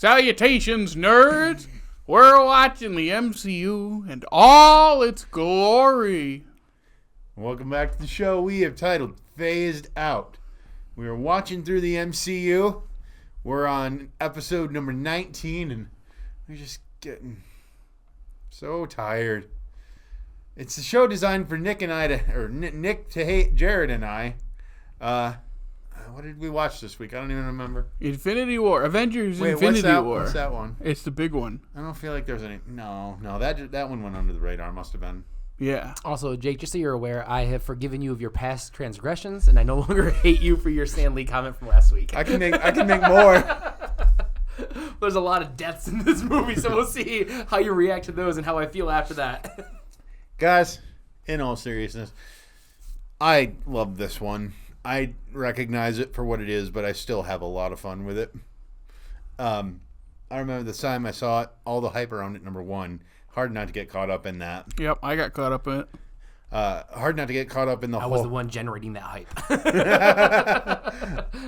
Salutations, nerds! We're watching the MCU and all its glory. Welcome back to the show we have titled Phased Out. We are watching through the MCU. We're on episode number 19 and we're just getting so tired. It's a show designed for Nick to hate Jared and I. What did we watch this week? I don't even remember. Infinity War. Avengers Infinity War. What's that one? It's the big one. I don't feel like there's any... No, that one went under the radar, must have been. Yeah. Also, Jake, just so you're aware, I have forgiven you of your past transgressions, and I no longer hate you for your Stan Lee comment from last week. I can make more. There's a lot of deaths in this movie, so we'll see how you react to those and how I feel after that. Guys, in all seriousness, I love this one. I recognize it for what it is, but I still have a lot of fun with it. I remember the time I saw it, all the hype around it, number one. Hard not to get caught up in that. Yep, I got caught up in it. Hard not to get caught up in the I whole... was the one generating that hype.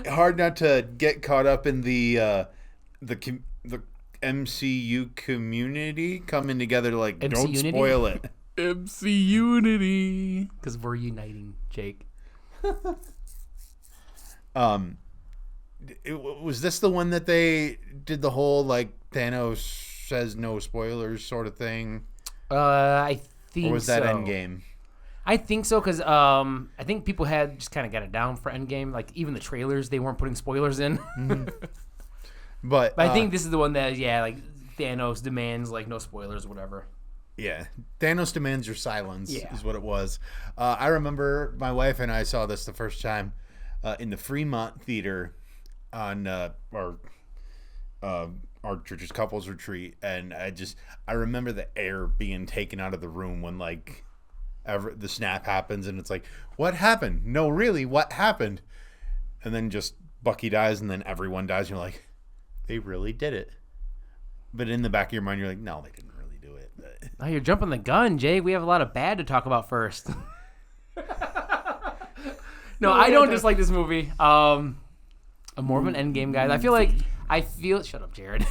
Hard not to get caught up in the MCU community coming together like, MC don't Unity? spoil it. MC Unity. Because we're uniting, Jake. Was this the one that they did the whole like Thanos says no spoilers sort of thing? I think so. Or was that Endgame? I think so, because I think people had just kind of got it down for Endgame. Like, even the trailers, they weren't putting spoilers in. Mm-hmm. But I think this is the one that, like Thanos demands, like, no spoilers or whatever. Yeah, Thanos demands your silence is what it was. I remember my wife and I saw this the first time in the Fremont Theater on our church's couples retreat, and I remember the air being taken out of the room when like the snap happens, and it's like, what happened? No, really, what happened? And then just Bucky dies, and then everyone dies, and you're like, they really did it. But in the back of your mind, you're like, no, they didn't really do it. Oh, you're jumping the gun, Jay. We have a lot of bad to talk about first. No, I don't dislike this movie. I'm more of an Endgame guy. Shut up, Jared.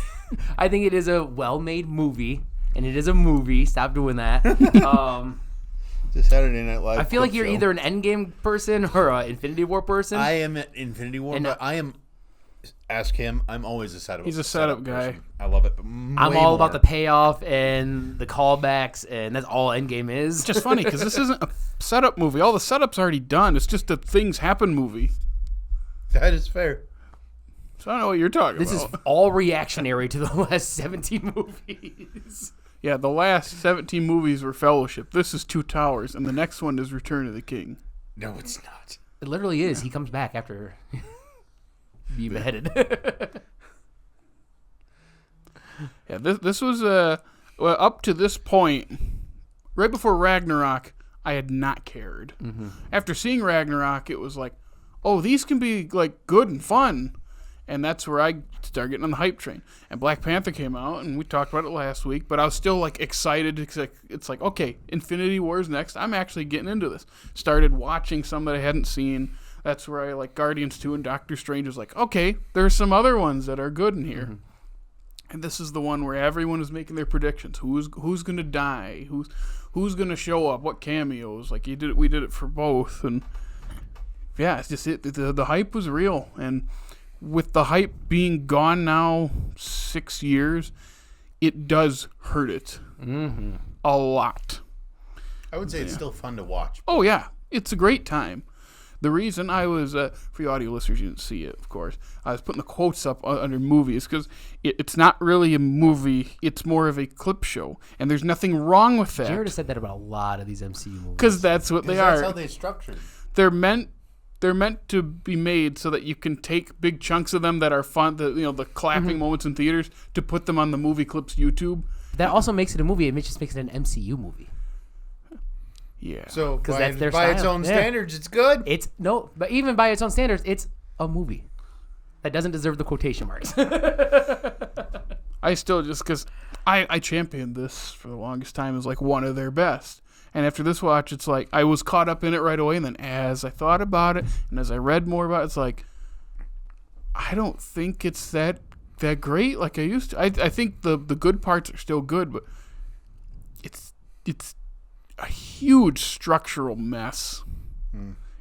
I think it is a well-made movie, and it is a movie. Stop doing that. The Saturday Night Live. I feel like you're either an Endgame person or an Infinity War person. I am an Infinity War, but I am. Ask him. I'm always a setup. He's a setup guy. Person. I love it. But I'm all about the payoff and the callbacks, and that's all Endgame is. It's just funny because this isn't a setup movie. All the setup's already done. It's just a things happen movie. That is fair. So I don't know what you're talking This about. is all reactionary to the last 17 movies. Yeah, the last 17 movies were Fellowship. This is Two Towers, and the next one is Return of the King. No, it's not. It literally is. He comes back after being beheaded. Yeah, this was up to this point, right before Ragnarok, I had not cared. Mm-hmm. After seeing Ragnarok, it was like, oh, these can be like good and fun, and that's where I started getting on the hype train. And Black Panther came out, and we talked about it last week, but I was still like excited. It's like, okay, Infinity War's next. I'm actually getting into this. Started watching some that I hadn't seen. That's where I like Guardians 2 and Doctor Strange was like, okay, there's some other ones that are good in here. Mm-hmm. And this is the one where everyone is making their predictions. Who's going to die? Who's going to show up? What cameos? Like we did it for both. And yeah, it's just the hype was real. And with the hype being gone now 6 years, it does hurt it a lot. I would say it's still fun to watch. Oh, yeah. It's a great time. The reason I was, for you audio listeners, you didn't see it, of course, I was putting the quotes up under movies because it's not really a movie. It's more of a clip show, and there's nothing wrong with that. Jared has said that about a lot of these MCU movies. Because that's what they are. That's how they're structured. They're meant to be made so that you can take big chunks of them that are fun, the clapping moments in theaters, to put them on the Movie Clips YouTube. That also makes it a movie. It just makes it an MCU movie. Yeah. So by that's their its style. own standards, it's good. But even by its own standards, it's a movie that doesn't deserve the quotation marks. I still because I championed this for the longest time as like one of their best. And after this watch, it's like I was caught up in it right away. And then as I thought about it and as I read more about it, it's like, I don't think it's that that great like I used to. I think the good parts are still good, but it's a huge structural mess.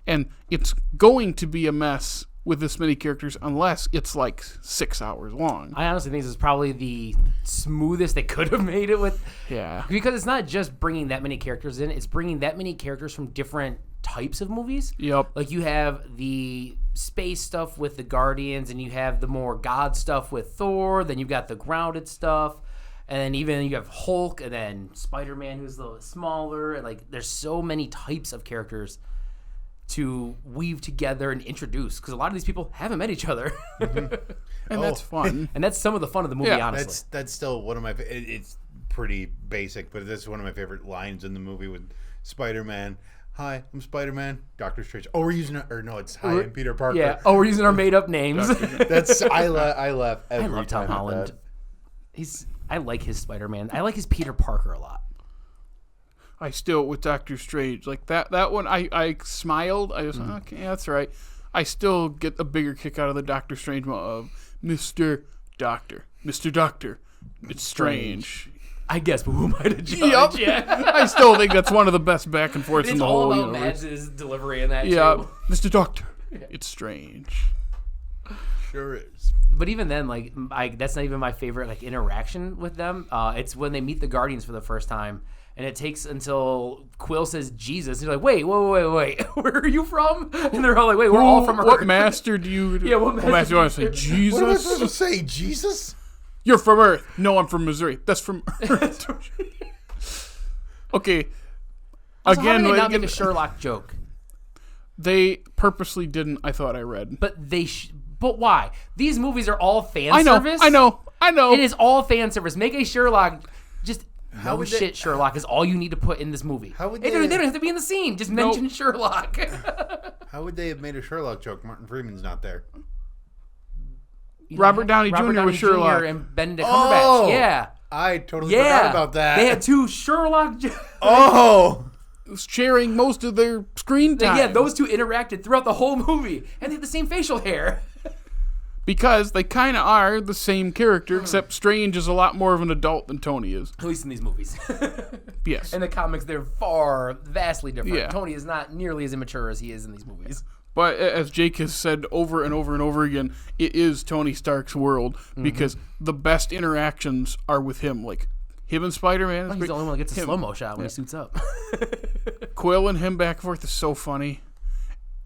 And it's going to be a mess with this many characters unless it's like 6 hours long. I honestly think this is probably the smoothest they could have made it with. Yeah. Because it's not just bringing that many characters in, it's bringing that many characters from different types of movies. Yep. Like you have the space stuff with the Guardians, and you have the more God stuff with Thor, then you've got the grounded stuff, and then even you have Hulk, and then Spider-Man who's a little smaller, and like there's so many types of characters to weave together and introduce, because a lot of these people haven't met each other. And that's fun. And that's some of the fun of the movie, honestly. That's still one of my. It's pretty basic, but this is one of my favorite lines in the movie with Spider-Man. Hi, I'm Spider-Man. Doctor Strange. Oh, we're using it, or no, it's Hi, I'm Peter Parker. Yeah. Oh, we're using our made-up names. That's I laugh every I love Tom time at Holland. that. I like his Spider-Man. I like his Peter Parker a lot. I still, with Doctor Strange, like that one, I smiled. I was okay, that's right. I still get a bigger kick out of the Doctor Strange of Mr. Doctor. Mr. Doctor. It's strange. I guess, but who am I to judge? Yep. Yeah. I still think that's one of the best back and forths in It's the all whole about universe. Mads' delivery in that, Yeah, too. Mr. Doctor. It's strange. Sure is. But even then, like, that's not even my favorite like interaction with them. It's when they meet the Guardians for the first time, and it takes until Quill says Jesus. And you're like, wait, where are you from? And they're all like, wait, we're all from Earth. What master do you? Yeah, what master do you want to say? Jesus. What am I supposed to say? Jesus? You're from Earth. No, I'm from Missouri. That's from Earth. Okay. Also, how Again, did they not like, make a Sherlock joke? they purposely didn't. I thought I read. But but why? These movies are all fan service. I know. It is all fan service. Make a Sherlock. Just How no would they- shit. Sherlock is all you need to put in this movie. How would They they- don't have to be in the scene. Just mention Sherlock. How would they have made a Sherlock joke? Martin Freeman's not there. Robert Downey Jr. was Sherlock. and Benedict Oh! Cumberbatch. Yeah. I totally forgot about that. They had two Sherlock. Oh! Sharing most of their screen time. Yeah, those two interacted throughout the whole movie, and they had the same facial hair. Because they kind of are the same character, except Strange is a lot more of an adult than Tony is. At least in these movies. Yes. In the comics, they're vastly different. Yeah. Tony is not nearly as immature as he is in these movies. But as Jake has said over and over and over again, it is Tony Stark's world because the best interactions are with him. Like him and Spider-Man. He's the only one that gets a slow-mo shot when he suits up. Quill and him back and forth is so funny.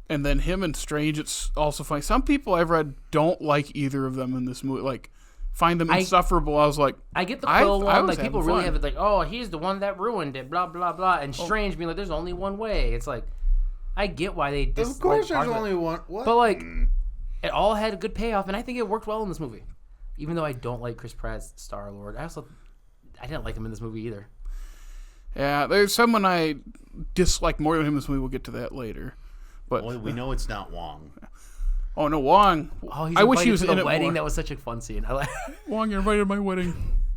And then him and Strange, it's also funny. Some people I've read don't like either of them in this movie. Like, find them insufferable. I was like, I get the Quill one. was Like, people having really fun. have it like, oh, he's the one that ruined it, blah, blah, blah. And Strange being like, there's only one way. It's like, I get why they dislike Of course there's parts of it. only one. What? But, like, it all had a good payoff, and I think it worked well in this movie. Even though I don't like Chris Pratt's Star-Lord. I didn't like him in this movie either. yeah, there's someone I dislike more than him in this movie. We'll get to that later. But Well, we know it's not Wong. oh no, Wong. Oh, he's I wish he invited was to in the it wedding. more. That was such a fun scene. I like. Wong, you're invited to my wedding.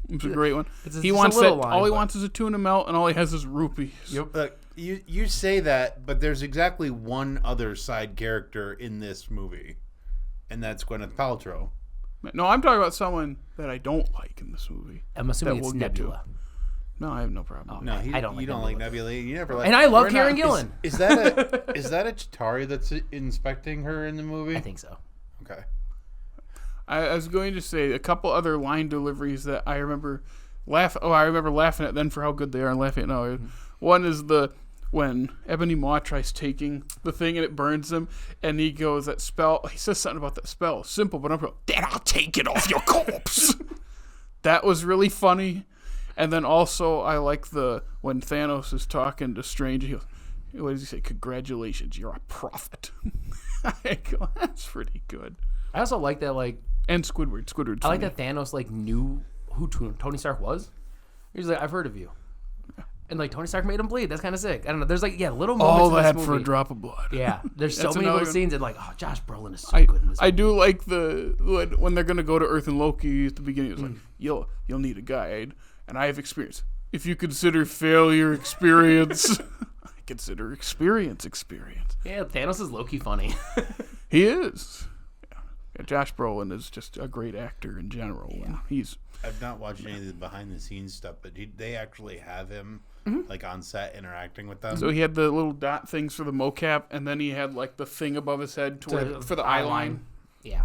It's a great one. It's He just wants a that. little line, All he but- wants is a tuna melt, and all he has is rupees. Yep. Look, you say that, but there's exactly one other side character in this movie, and that's Gwyneth Paltrow. No, I'm talking about someone that I don't like in this movie. I'm assuming That it's we'll get to. Nebula. No, I have no problem. No, I don't like you don't like Nebula. You never like. And I love We're Karen not- Gillan. Is that a Chitauri that's inspecting her in the movie? I think so. Okay. I was going to say a couple other line deliveries that I remember I remember laughing at then for how good they are and laughing at now. One is when Ebony Maw tries taking the thing and it burns him, and he goes, that spell, he says something about that spell. Simple, but I'm going, then I'll take it off your corpse. That was really funny. And then also I like when Thanos is talking to Strange, he goes, what does he say? Congratulations, you're a prophet. I go, that's pretty good. I also like that, like, And Squidward's I like funny. that Thanos, like, knew who Tony Stark was. He's like, I've heard of you. And, like, Tony Stark made him bleed. That's kind of sick. I don't know. There's, like, little moments All in this that movie. for a drop of blood. Yeah. There's so That's many another little one. scenes and, like, oh, Josh Brolin is so good in this I movie. do like when they're gonna go to Earth and Loki at the beginning. It was like, you'll need a guide, and I have experience. If you consider failure experience, I consider experience. Yeah, Thanos is low-key funny. He is, Josh Brolin is just a great actor in general. And he's. I've not watched any of the behind the scenes stuff, but they actually have him like on set interacting with them. So he had the little dot things for the mocap, and then he had like the thing above his head for the eye line. Yeah.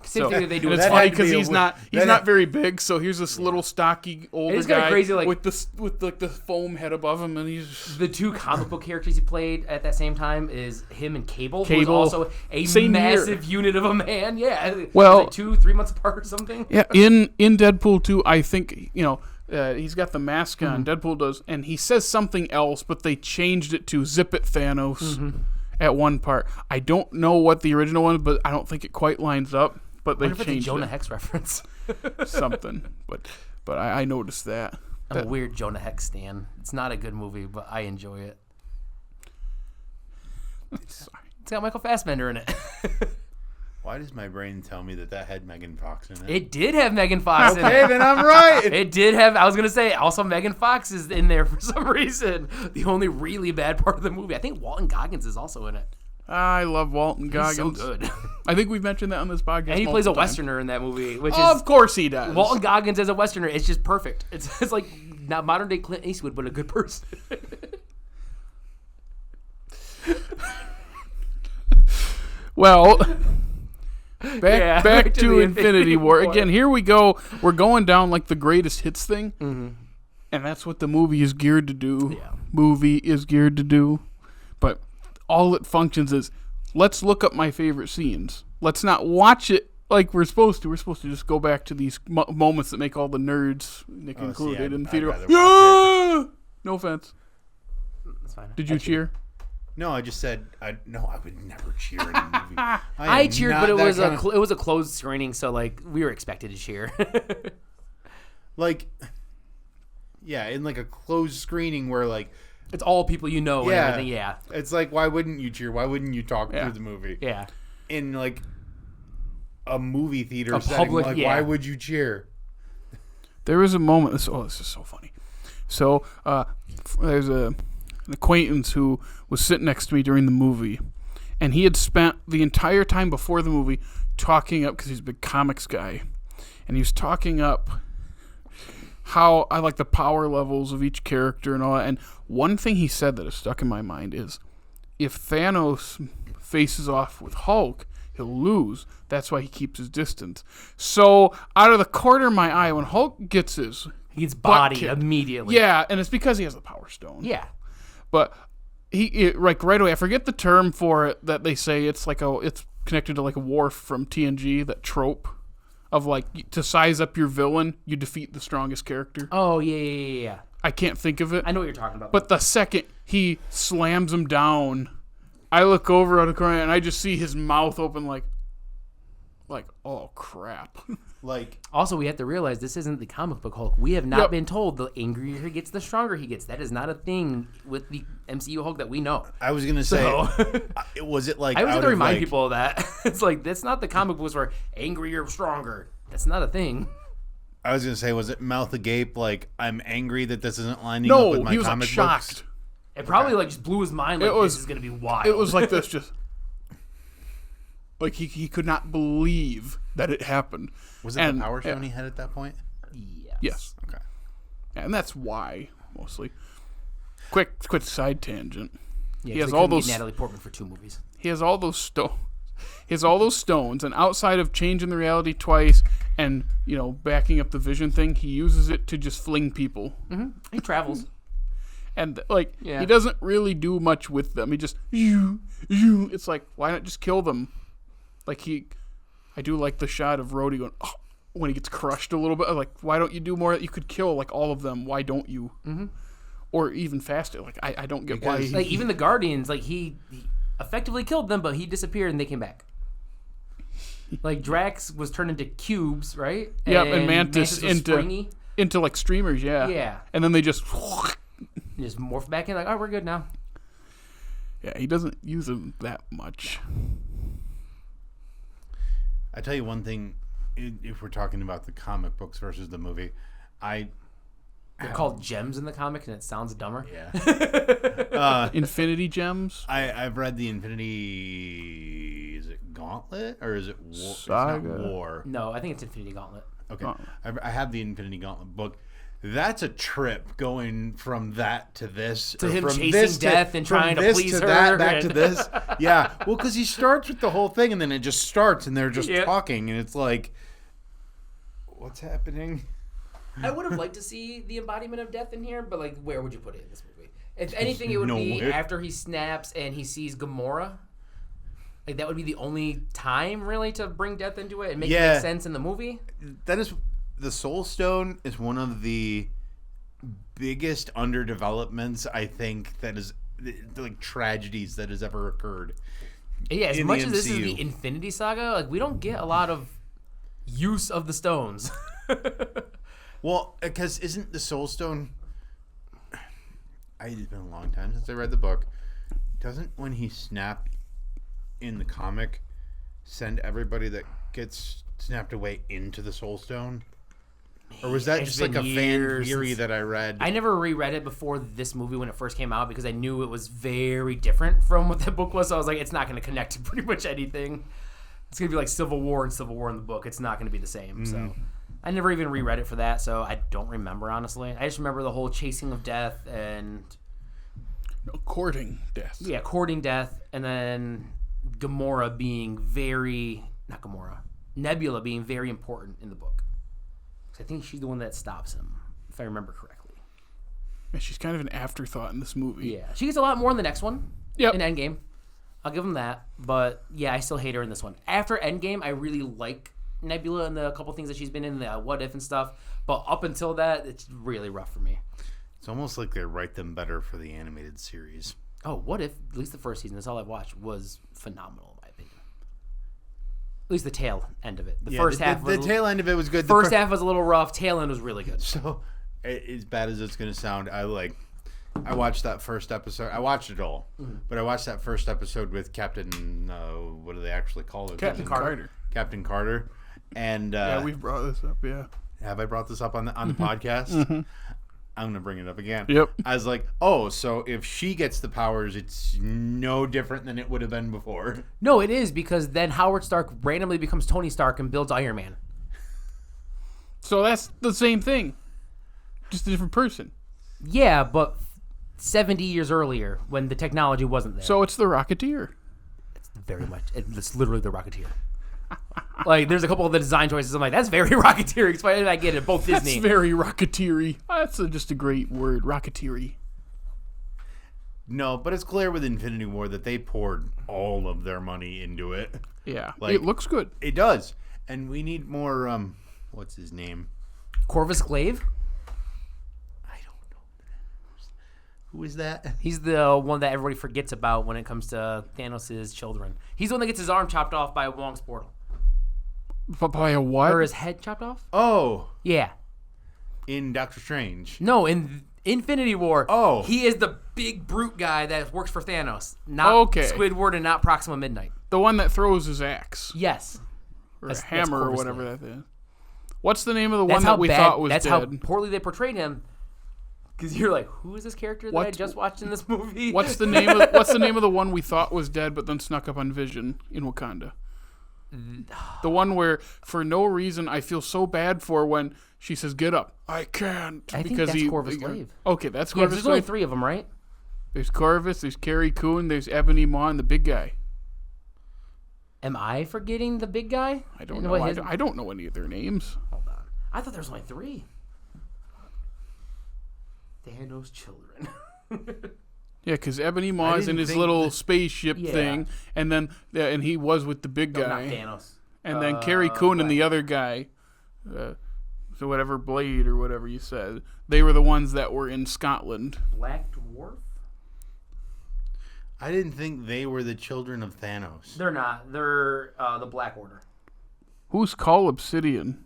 Same thing that they do. And with it's funny because he's not very big, so here's this little stocky older guy crazy, like, with the foam head above him, and he's the two comic book characters he played at that same time is him and Cable, who Cable, was also a same massive unit of a man. Yeah, well, like 2-3 months apart or something. Yeah, in Deadpool 2, I think he's got the mask on. Deadpool does, and he says something else, but they changed it to "Zip it, Thanos" at one part. I don't know what the original one, but I don't think it quite lines up. But they changed it's a Jonah it. Hex reference. Something, but I noticed that. I'm a weird Jonah Hex stan. It's not a good movie, but I enjoy it. It's got Michael Fassbender in it. Why does my brain tell me that had Megan Fox in it? It did have Megan Fox in it. Okay, then I'm right. It did have, I was going to say, also Megan Fox is in there for some reason. The only really bad part of the movie. I think Walton Goggins is also in it. I love Walton Goggins. He's so good. I think we've mentioned that on this podcast. And he plays a Westerner in that movie, which is... Of course he does. Walton Goggins as a Westerner, it's just perfect. It's like not modern day Clint Eastwood, but a good person. Well, back to Infinity War. Again, here we go. We're going down like the greatest hits thing. Mm-hmm. And that's what the movie is geared to do. Yeah. Movie is geared to do. But all it functions is, let's look up my favorite scenes. Let's not watch it like we're supposed to. We're supposed to just go back to these moments that make all the nerds, Nick included, in the theater. Yeah! No offense. That's fine. Did you cheer? No, I just said I would never cheer in a movie. I cheered, but it was a closed screening, so like we were expected to cheer. Like, yeah, in like a closed screening where like it's all people you know and everything. Yeah, it's like, why wouldn't you cheer? Why wouldn't you talk through the movie? Yeah, in like a movie theater a setting, public, like why would you cheer? There was a moment. This is so funny. So there's an acquaintance who was sitting next to me during the movie, and he had spent the entire time before the movie talking up, because he's a big comics guy, and he was talking up how I like the power levels of each character and all that. And one thing he said that has stuck in my mind is, if Thanos faces off with Hulk, he'll lose. That's why he keeps his distance. So out of the corner of my eye, when Hulk gets his body immediately. Yeah, and it's because he has the Power Stone. Yeah. But like right away, I forget the term for it that they say. It's like it's connected to like a Worf from TNG, that trope of like, to size up your villain, you defeat the strongest character. Oh yeah. I can't think of it. I know what you're talking about. But the second he slams him down, I look over at the corner and I just see his mouth open like oh crap. Like, also, we have to realize this isn't the comic book Hulk. We have not been told the angrier he gets, the stronger he gets. That is not a thing with the MCU Hulk that we know. I was gonna say, was it like? I always have to remind people of that. It's like, that's not the comic books where angrier, stronger. That's not a thing. I was gonna say, was it mouth agape? Like, I'm angry that this isn't lining up with my he was comic like books. shocked. It probably like just blew his mind. Like, this is gonna be wild. It was like this, just like he could not believe that it happened. Was it the Power Stone he had at that point? Yes. Okay. And that's why, mostly. Quick side tangent. Yeah, he has all those. Natalie Portman for 2 movies. He has all those stones. He has all those stones, and outside of changing the reality twice and backing up the vision thing, he uses it to just fling people. Mm-hmm. He travels, and he doesn't really do much with them. He just It's like, why not just kill them? Like I do like the shot of Rhodey going, oh, when he gets crushed a little bit. Like, why don't you do more? You could kill like all of them. Why don't you? Mm-hmm. Or even faster. Like, I don't get why. Like, even the Guardians, like he effectively killed them, but he disappeared and they came back. Like, Drax was turned into cubes, right? Yep, and Mantis into like streamers. Yeah. Yeah. And then they just morph back in. Like, oh, we're good now. Yeah, he doesn't use them that much. I tell you one thing, if we're talking about the comic books versus the movie, they're called gems in the comic, and it sounds dumber. Yeah. Infinity Gems. I've read the Infinity Gauntlet, or is it War? Saga. It's not War. No, I think it's Infinity Gauntlet. Okay, I have the Infinity Gauntlet book. That's a trip going from that to this. To or him from chasing this death and trying to please to her. That, back to this. Yeah. Well, because he starts with the whole thing, and then it just starts, and they're just talking, and it's like, what's happening? I would have liked to see the embodiment of death in here, but like, where would you put it in this movie? If anything, it would be after he snaps and he sees Gamora. Like, that would be the only time, really, to bring death into it and make it make sense in the movie. That is, the Soul Stone is one of the biggest underdevelopments, I think, that is, like, tragedies that has ever occurred. Yeah, as much as this is the Infinity Saga, like, we don't get a lot of use of the stones. Well, because isn't the Soul Stone... It's been a long time since I read the book. Doesn't, when he snapped in the comic, send everybody that gets snapped away into the Soul Stone? Or was that just like a fan theory that I read? I never reread it before this movie when it first came out because I knew it was very different from what that book was. So I was like, it's not going to connect to pretty much anything. It's going to be like Civil War and Civil War in the book. It's not going to be the same. So I never even reread it for that. So I don't remember, honestly. I just remember the whole chasing of death and... courting death. Yeah, courting death. And then Gamora being very... Not Gamora. Nebula being very important in the book. I think she's the one that stops him, if I remember correctly. And she's kind of an afterthought in this movie. Yeah. She gets a lot more in the next one. Yep. In Endgame. I'll give him that. But, yeah, I still hate her in this one. After Endgame, I really like Nebula and the couple things that she's been in, the What If and stuff. But up until that, it's really rough for me. It's almost like they write them better for the animated series. Oh, What If, at least the first season, that's all I've watched, was phenomenal, in my opinion. At least the tail end of it. The first half was... The tail end of it was good. First half was a little rough. Tail end was really good. So, as bad as it's going to sound, I watched that first episode. I watched it all. But I watched that first episode with Captain... what do they actually call it? Captain Carter. Captain Carter. And... yeah, we've brought this up, yeah. Have I brought this up on the podcast? I'm going to bring it up again. Yep. I was like, oh, so if she gets the powers, it's no different than it would have been before. No, it is, because then Howard Stark randomly becomes Tony Stark and builds Iron Man. So that's the same thing. Just a different person. Yeah, but 70 years earlier, when the technology wasn't there. So it's the Rocketeer. It's very much. It's literally the Rocketeer. Like, there's a couple of the design choices. I'm like, that's very Rocketeer. I get it. Both Disney. That's very Rocketeer-y. That's just a great word, Rocketeer-y. No, but it's clear with Infinity War that they poured all of their money into it. Yeah, Like, it looks good. It does. And we need more, what's his name? Corvus Glaive? I don't know. Who is that? He's the one that everybody forgets about when it comes to Thanos' children. He's the one that gets his arm chopped off by Wong's portal. By a what? Or his head chopped off? Oh, Yeah. in Doctor Strange. No, in Infinity War, Oh. he is the big brute guy that works for Thanos. Not Squidward and not Proxima Midnight. The one that throws his axe. Yes. Or That's a hammer or Corvus whatever Glaive. that is. What's the name of the That's one how that we bad, thought was that's dead? how poorly they portrayed him. Because you're like, who is this character that I just watched in this movie? What's the name of the one we thought was dead but then snuck up on Vision in Wakanda? The one where, for no reason, I feel so bad for when she says, "Get up." I can't. I think that's Corvus Glaive. Okay, that's Yeah, Corvus there's only Glaive. 3 of them, right? There's Corvus, there's Carrie Coon, there's Ebony Maw, and the big guy. Am I forgetting the big guy? I don't know. I don't know any of their names. Hold on. I thought there was only 3. Thanos' children. Yeah, because Ebony Maw's in his little spaceship thing, and then and he was with the big guy. Not Thanos. And then Carrie Coon and the other guy, so whatever Blade or whatever you said, they were the ones that were in Scotland. Black Dwarf? I didn't think they were the children of Thanos. They're not. They're the Black Order. Who's Call Obsidian?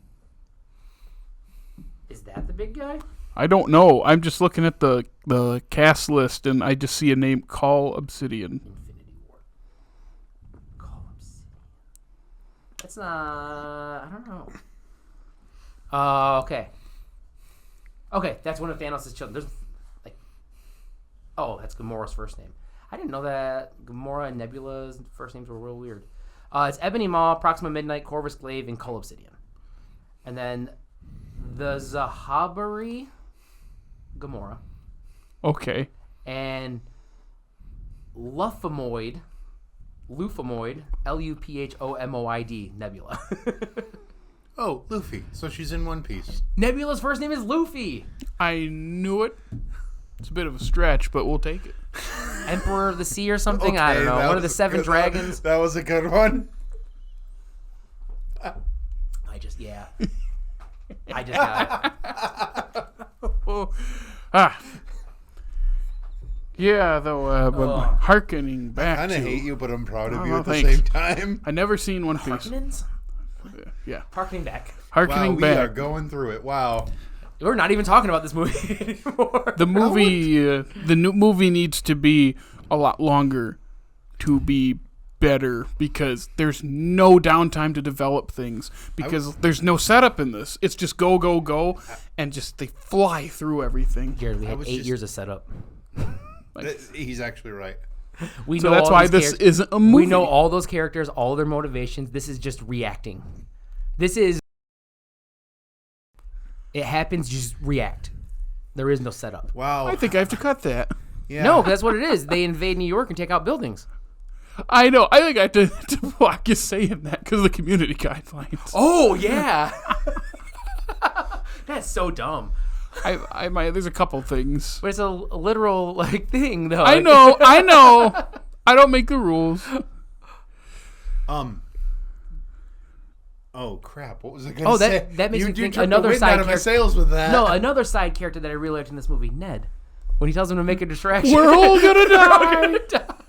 Is that the big guy? I don't know. I'm just looking at the cast list, and I just see a name, Call Obsidian. Infinity War. Call Obsidian. That's not... I don't know. Okay. Okay, that's one of Thanos' children. There's, like... Oh, that's Gamora's first name. I didn't know that Gamora and Nebula's first names were real weird. It's Ebony Maw, Proxima Midnight, Corvus Glaive, and Cull Obsidian. And then the Zahabari Gamora. Okay. And Luphomoid, Luphomoid, Nebula. Oh, Luffy. So she's in One Piece. Nebula's first name is Luffy. I knew it. It's a bit of a stretch, but we'll take it. Emperor of the Sea or something? I don't know. One of the 7 dragons. That was a good one. I just got it. Yeah, though, but hearkening back I to... kind of hate you, but I'm proud of Oh, you at the thanks. same time. I never seen One Piece. Harkonnens? Yeah. Harkening back. Hearkening Wow, back. we are going through it. Wow. We're not even talking about this movie anymore. The movie, the new movie needs to be a lot longer to be better because there's no downtime to develop things because there's no setup in this. It's just go, go, go, and just they fly through everything. Jared, we had 8 years of setup. He's actually right. We So know that's all why these this characters. isn't a movie. We know all those characters, all their motivations. This is just reacting. It happens, you just react. There is no setup. Wow. I think I have to cut that. Yeah. No, 'cause that's what it is. They invade New York and take out buildings. I know. I think I have to block you saying that because of the community guidelines. Oh, yeah. That's so dumb. I might. There's a couple things. But it's a literal thing, though. I know. I don't make the rules. Oh crap! What was I gonna say? That makes me think took another the wind side out of my character. sails with that. No, another side character that I really liked in this movie, Ned. When he tells him to make a distraction. We're all gonna die.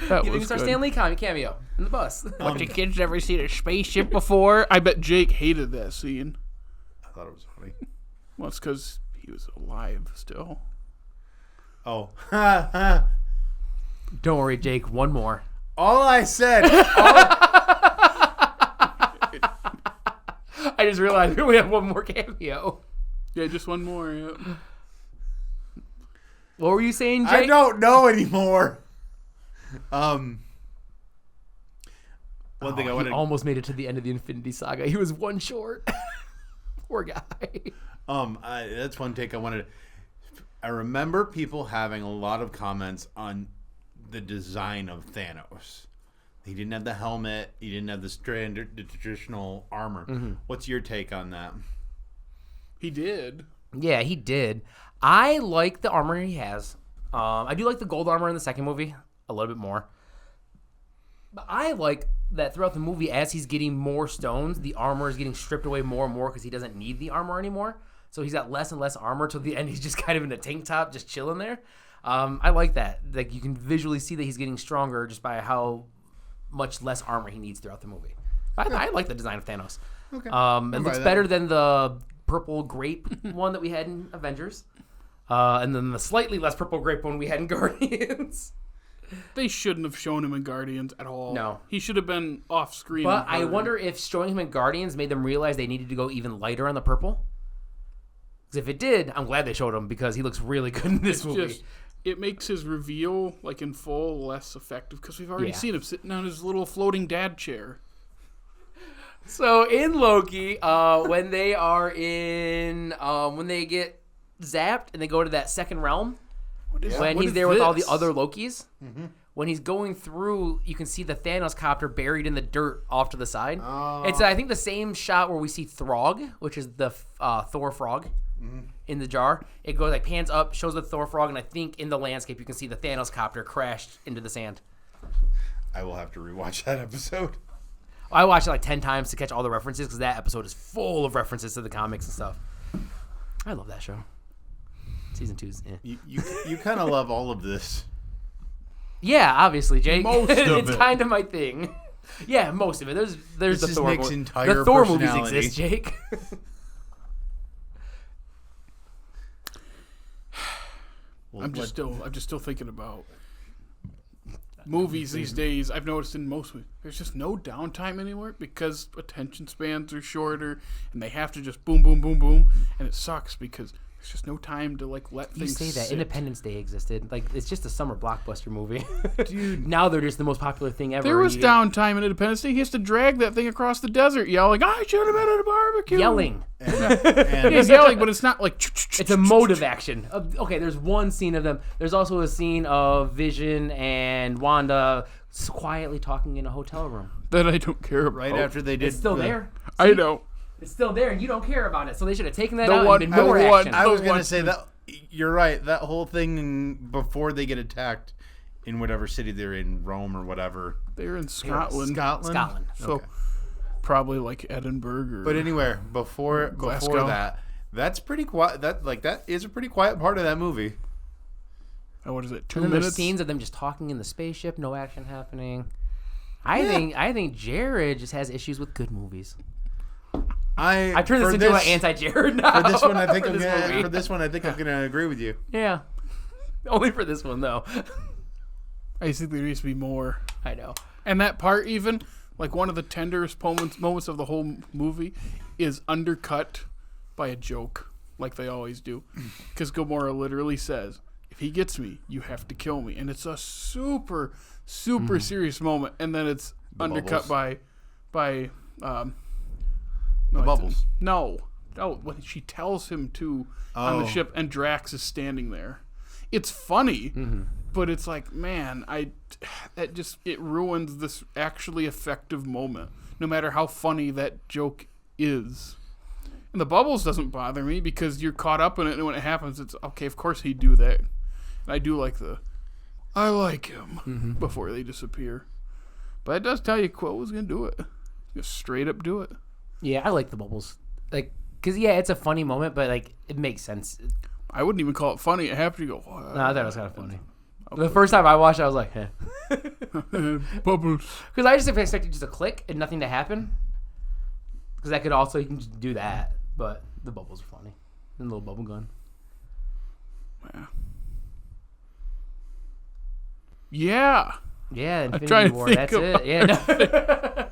That Giving was us our good. Stan Lee cameo in the bus. Have the kids ever seen a spaceship before? I bet Jake hated that scene. I thought it was funny. Well, it's because he was alive still. Oh. Don't worry, Jake. One more. All I said. I just realized we only have one more cameo. Yeah, just one more. Yeah. What were you saying, Jake? I don't know anymore. One thing I He wanted. almost made it to the end of the Infinity Saga. He was one short. Poor guy. That's one take I wanted. I remember people having a lot of comments on the design of Thanos. He didn't have the helmet. He didn't have the traditional armor. Mm-hmm. What's your take on that? He did. Yeah, he did. I like the armor he has. I do like the gold armor in the second movie a little bit more. But I like that throughout the movie, as he's getting more stones, the armor is getting stripped away more and more because he doesn't need the armor anymore. So he's got less and less armor till the end. He's just kind of in a tank top, just chilling there. I like that. Like you can visually see that he's getting stronger just by how much less armor he needs throughout the movie. I like the design of Thanos. Okay. It looks better than the purple grape one that we had in Avengers. And then the slightly less purple grape one we had in Guardians. They shouldn't have shown him in Guardians at all. No. He should have been off screen. But in I Guardians. wonder if showing him in Guardians made them realize they needed to go even lighter on the purple. Because if it did, I'm glad they showed him because he looks really good in this movie. It makes his reveal, like in full, less effective because we've already seen him sitting on his little floating dad chair. So in Loki, when they are in, when they get zapped and they go to that second realm, when what he's is there with all the this? other Lokis, when he's going through, you can see the Thanos copter buried in the dirt off to the side. Oh. It's I think the same shot where we see Throg, which is the Thor frog. In the jar, it goes like pans up, shows the Thor frog, and I think in the landscape you can see the Thanos copter crashed into the sand. I will have to rewatch that episode. I watched it like 10 times to catch all the references because that episode is full of references to the comics and stuff. I love that show. Season 2's You kind of love all of this. Yeah, obviously, Jake. Most of It's it. kind of my thing. Yeah, most of it. There's This the is Thor. Nick's entire the Thor movies personality. exist, Jake. I'm just still thinking about movies these days. I've noticed in most movies, there's just no downtime anymore because attention spans are shorter and they have to just boom, boom, boom, boom, and it sucks because There's just no time to let You things say that sit. Independence Day existed. It's just a summer blockbuster movie. Dude. Now they're just the most popular thing ever. There was downtime in Independence Day. He has to drag that thing across the desert, yelling, "I should have been at a barbecue." Yelling. And He's yelling, but it's not like. It's a motive action. Okay, there's one scene of them. There's also a scene of Vision and Wanda quietly talking in a hotel room. that I don't care about. right after they did, It's still there. I know. It's still there, and you don't care about it. So they should have taken that The out one- and been more the one- action. I was The gonna one- say that you're right. That whole thing before they get attacked in whatever city they're in, Rome or whatever. They're in Scotland. Scotland. So Okay. probably like Edinburgh or. But anywhere before Glasgow. that, that's pretty quiet. That is a pretty quiet part of that movie. What is it? 2 And then minutes. there's scenes of them just talking in the spaceship, no action happening. I think Jared just has issues with good movies. I turn this into an anti-Jared now. For this one, I think for I'm this gonna. movie. For this one, I think I'm gonna agree with you. Yeah. Only for this one though. I just think there needs to be more. I know. And that part, even like one of the tenderest moments of the whole movie, is undercut by a joke, like they always do. Because Gamora literally says, "If he gets me, you have to kill me," and it's a super serious moment, and then it's undercut by The bubbles. No, when she tells him to on the ship, and Drax is standing there. It's funny, but it's like, man, it ruins this actually effective moment, no matter how funny that joke is. And the bubbles doesn't bother me because you're caught up in it, and when it happens, it's okay. Of course he'd do that. And I do like I like him before they disappear. But it does tell you Quill was gonna do it. Just straight up do it. Yeah, I like the bubbles. Cause it's a funny moment, but it makes sense. I wouldn't even call it funny. I have to go. What? No, I thought it was kind of funny. The first time I watched it, I was like, Bubbles. because I just expected just a click and nothing to happen. Because that could also, you can just do that, but the bubbles are funny. And a little bubble gun. Yeah. Yeah, trying Infinity to War. think That's about it. Yeah.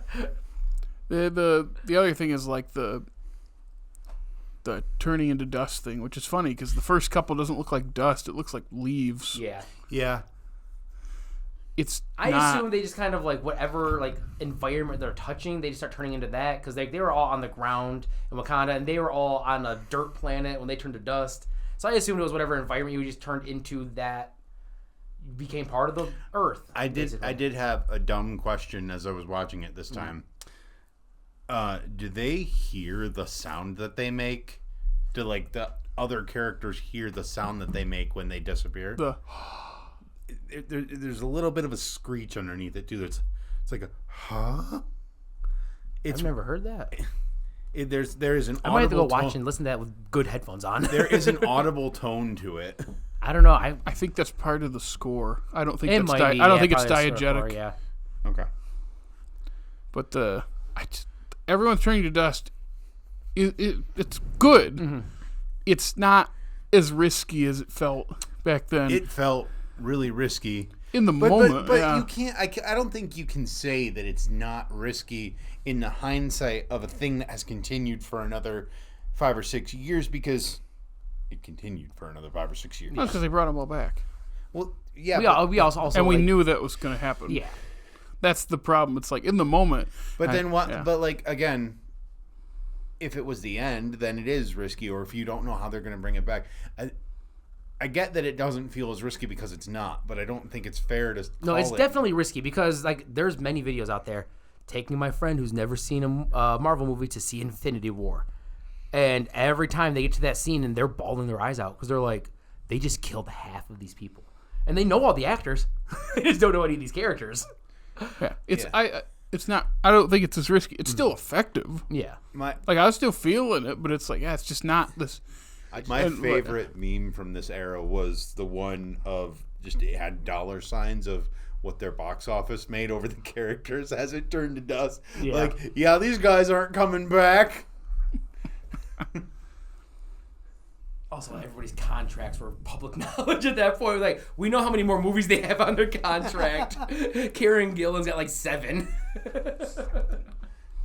No. The other thing is like the turning into dust thing, which is funny because the first couple doesn't look like dust; it looks like leaves. Yeah. Yeah. It's. I not, assume they just kind of whatever environment they're touching, they just start turning into that because they were all on the ground in Wakanda and they were all on a dirt planet when they turned to dust. So I assumed it was whatever environment you just turned into that became part of the Earth. I basically. did have a dumb question as I was watching it this time. Do they hear the sound that they make? Do the other characters hear the sound that they make when they disappear? There's a little bit of a screech underneath it too. It's like a huh. I've never heard that. There is an. I might have to go audible watch tone. and listen to that with good headphones on. There is an audible tone to it. I don't know. I think that's part of the score. I don't think it that's. might be. I don't think it's probably a diegetic. score, yeah. Okay. But everyone's turning to dust. It's good. It's not as risky as it felt back then. It felt really risky in the moment. But yeah. you can't. I don't think you can say that it's not risky in the hindsight of a thing that has continued for another 5 or 6 years because it continued for another 5 or 6 years. That's because they brought them all back. Well, yeah, We also and we knew that was going to happen. Yeah. That's the problem. It's in the moment. But then what? Yeah. But again, if it was the end, then it is risky. Or if you don't know how they're going to bring it back, I get that it doesn't feel as risky because it's not. But I don't think it's fair to. No, it's definitely risky because there's many videos out there taking my friend who's never seen a Marvel movie to see Infinity War, and every time they get to that scene and they're bawling their eyes out because they're like, they just killed half of these people, and they know all the actors, they just don't know any of these characters. Yeah, it's not. I don't think it's as risky. It's still effective. Yeah, I was still feeling it, but it's it's just not this. My favorite meme from this era was the one of just it had dollar signs of what their box office made over the characters as it turned to dust. Yeah. These guys aren't coming back. Also, everybody's contracts were public knowledge at that point. We know how many more movies they have under contract. Karen Gillan's got 7.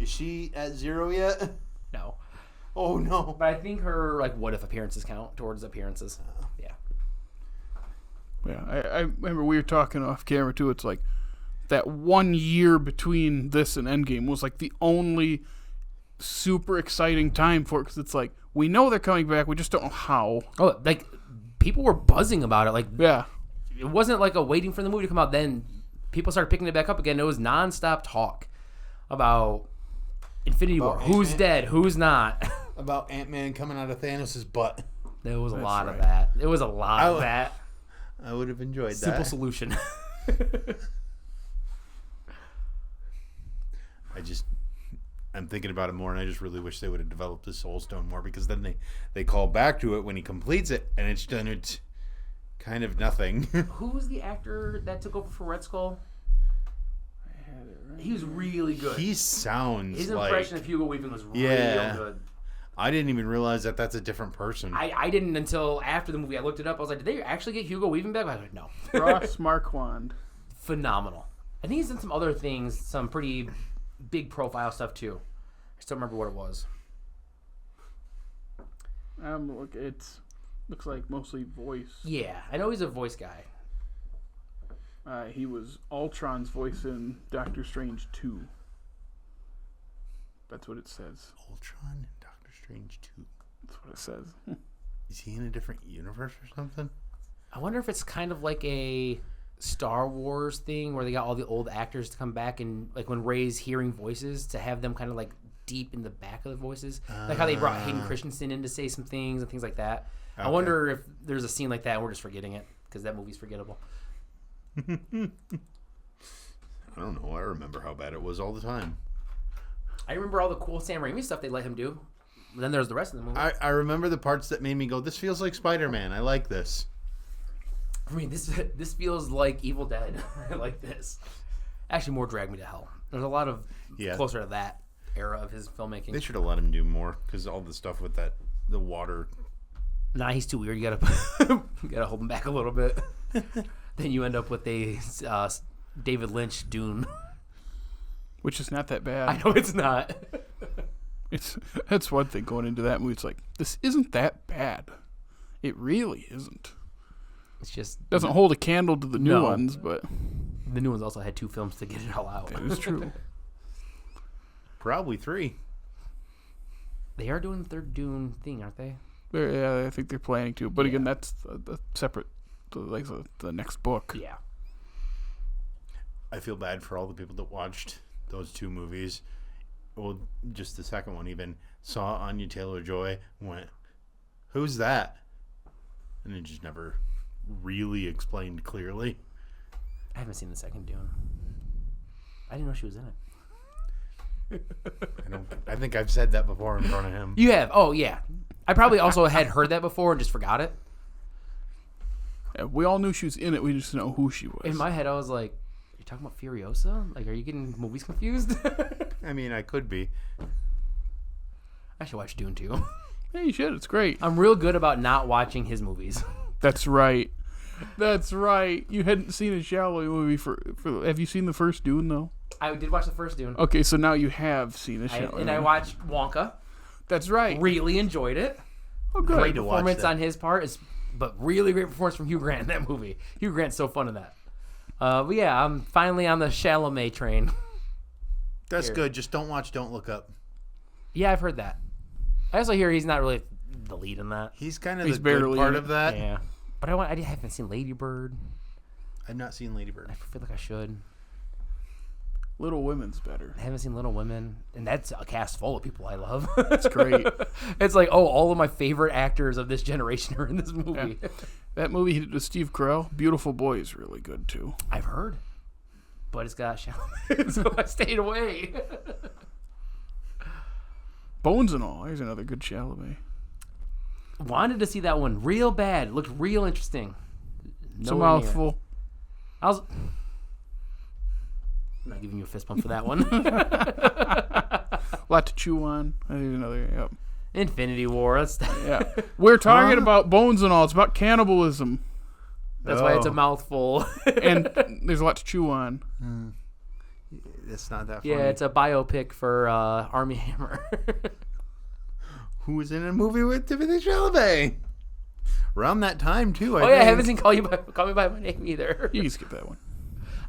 Is she at 0 yet? No. Oh no. But I think her like what if appearances count towards appearances. Yeah. Yeah, I remember we were talking off camera too. It's like that 1 year between this and Endgame was like the only super exciting time for it, because it's like we know they're coming back, we just don't know how. Oh, like people were buzzing about it. Like Yeah, it wasn't like a waiting for the movie to come out. Then people started picking it back up again. It was nonstop talk about Infinity War. Who's Ant-Man. dead? Who's not? About Ant-Man coming out of Thanos' butt. There was a lot of right. that. It was a lot of that. I would have enjoyed Simple that. solution. I'm thinking about it more, and I just really wish they would have developed the Soul Stone more, because then they call back to it when he completes it, and it's kind of nothing. Who was the actor that took over for Red Skull? He was really good. He sounds His like... impression of Hugo Weaving was real good. I didn't even realize that that's a different person. I didn't until after the movie. I looked it up. I was like, did they actually get Hugo Weaving back? I was like, no. Ross Marquand. Phenomenal. I think he's done some other things, some pretty big profile stuff too. I still remember what it was. Look, looks like mostly voice. Yeah, I know he's a voice guy. He was Ultron's voice in Doctor Strange 2. That's what it says. Ultron and Doctor Strange 2. That's what it says. Is he in a different universe or something? I wonder if it's kind of like a Star Wars thing where they got all the old actors to come back, and like when Rey's hearing voices, to have them kind of like deep in the back of the voices, like how they brought Hayden Christensen in to say some things and things like that. Okay. I wonder if there's a scene like that and we're just forgetting it because that movie's forgettable. I don't know. I remember how bad it was all the time. I remember all the cool Sam Raimi stuff they let him do. Then there's the rest of the movie. I remember the parts that made me go, this feels like Spider-Man. I like this. I mean, this feels like Evil Dead. I like this. Actually, more Drag Me to Hell. There's a lot of closer to that era of his filmmaking. They should have let him do more, because all the stuff with the water. Nah, he's too weird. You gotta hold him back a little bit. Then you end up with a David Lynch Dune. Which is not that bad. I know it's not. That's one thing going into that movie. It's like, this isn't that bad. It really isn't. It's just doesn't hold a candle to the new ones, but the new ones also had 2 films to get it all out. That is true. Probably 3. They are doing the third Dune thing, aren't they? Yeah, I think they're planning to. But again, that's the separate, like the next book. Yeah. I feel bad for all the people that watched those 2 movies. Well, just the second one even. Saw Anya Taylor-Joy, went, who's that? And it just never really explained clearly. I haven't seen the second Dune. I didn't know she was in it. I think I've said that before in front of him. You have? Oh, yeah. I probably also had heard that before and just forgot it. Yeah, we all knew she was in it. We just didn't know who she was. In my head, I was like, you're talking about Furiosa? Like, are you getting movies confused? I mean, I could be. I should watch Dune too. Yeah, you should. It's great. I'm real good about not watching his movies. That's right. That's right. You hadn't seen a Chalamet movie for. Have you seen the first Dune though? I did watch the first Dune. Okay, so now you have seen a Chalamet. And I watched Wonka. That's right. Really enjoyed it. Oh, good. Great performance on his part, but really great performance from Hugh Grant in that movie. Hugh Grant's so fun in that. But yeah, I'm finally on the Chalamet train. That's good. Just don't watch Don't Look Up. Yeah, I've heard that. I also hear he's not really the lead in that. He's kind of the good part of that. Yeah. But I haven't seen Lady Bird. I've not seen Lady Bird. I feel like I should. Little Women's better. I haven't seen Little Women, and that's a cast full of people I love. That's great. It's like, all of my favorite actors of this generation are in this movie. Yeah. That movie he did with Steve Carell, Beautiful Boy, is really good too. I've heard, but it's got Chalamet, so I stayed away. Bones and All. Here's another good Chalamet. Wanted to see that one real bad. Looked real interesting. It's a mouthful. I'm not giving you a fist bump for that one. Lot to chew on. There's another. Yep. Infinity War. Yeah. We're talking about Bones and All. It's about cannibalism. That's why it's a mouthful. And there's a lot to chew on. It's not that funny. Yeah, it's a biopic for Armie Hammer. who was in a movie with Timothée Chalamet. Around that time, too, I haven't seen Call Me By My Name either. You can skip that one.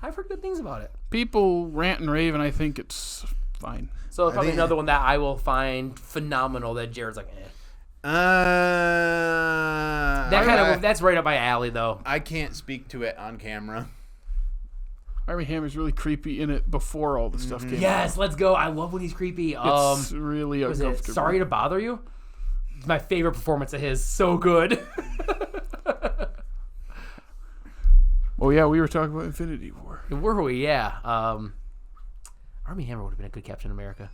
I've heard good things about it. People rant and rave, and I think it's fine. So probably another one that I will find phenomenal that Jared's like, eh. That's right up my alley, though. I can't speak to it on camera. Armie Hammer's really creepy in it before all the stuff came out. Yes, let's go. I love when he's creepy. It's really uncomfortable. Sorry to Bother You? It's my favorite performance of his. So good. Oh, yeah, we were talking about Infinity War. Were we? Yeah. Armie Hammer would have been a good Captain America.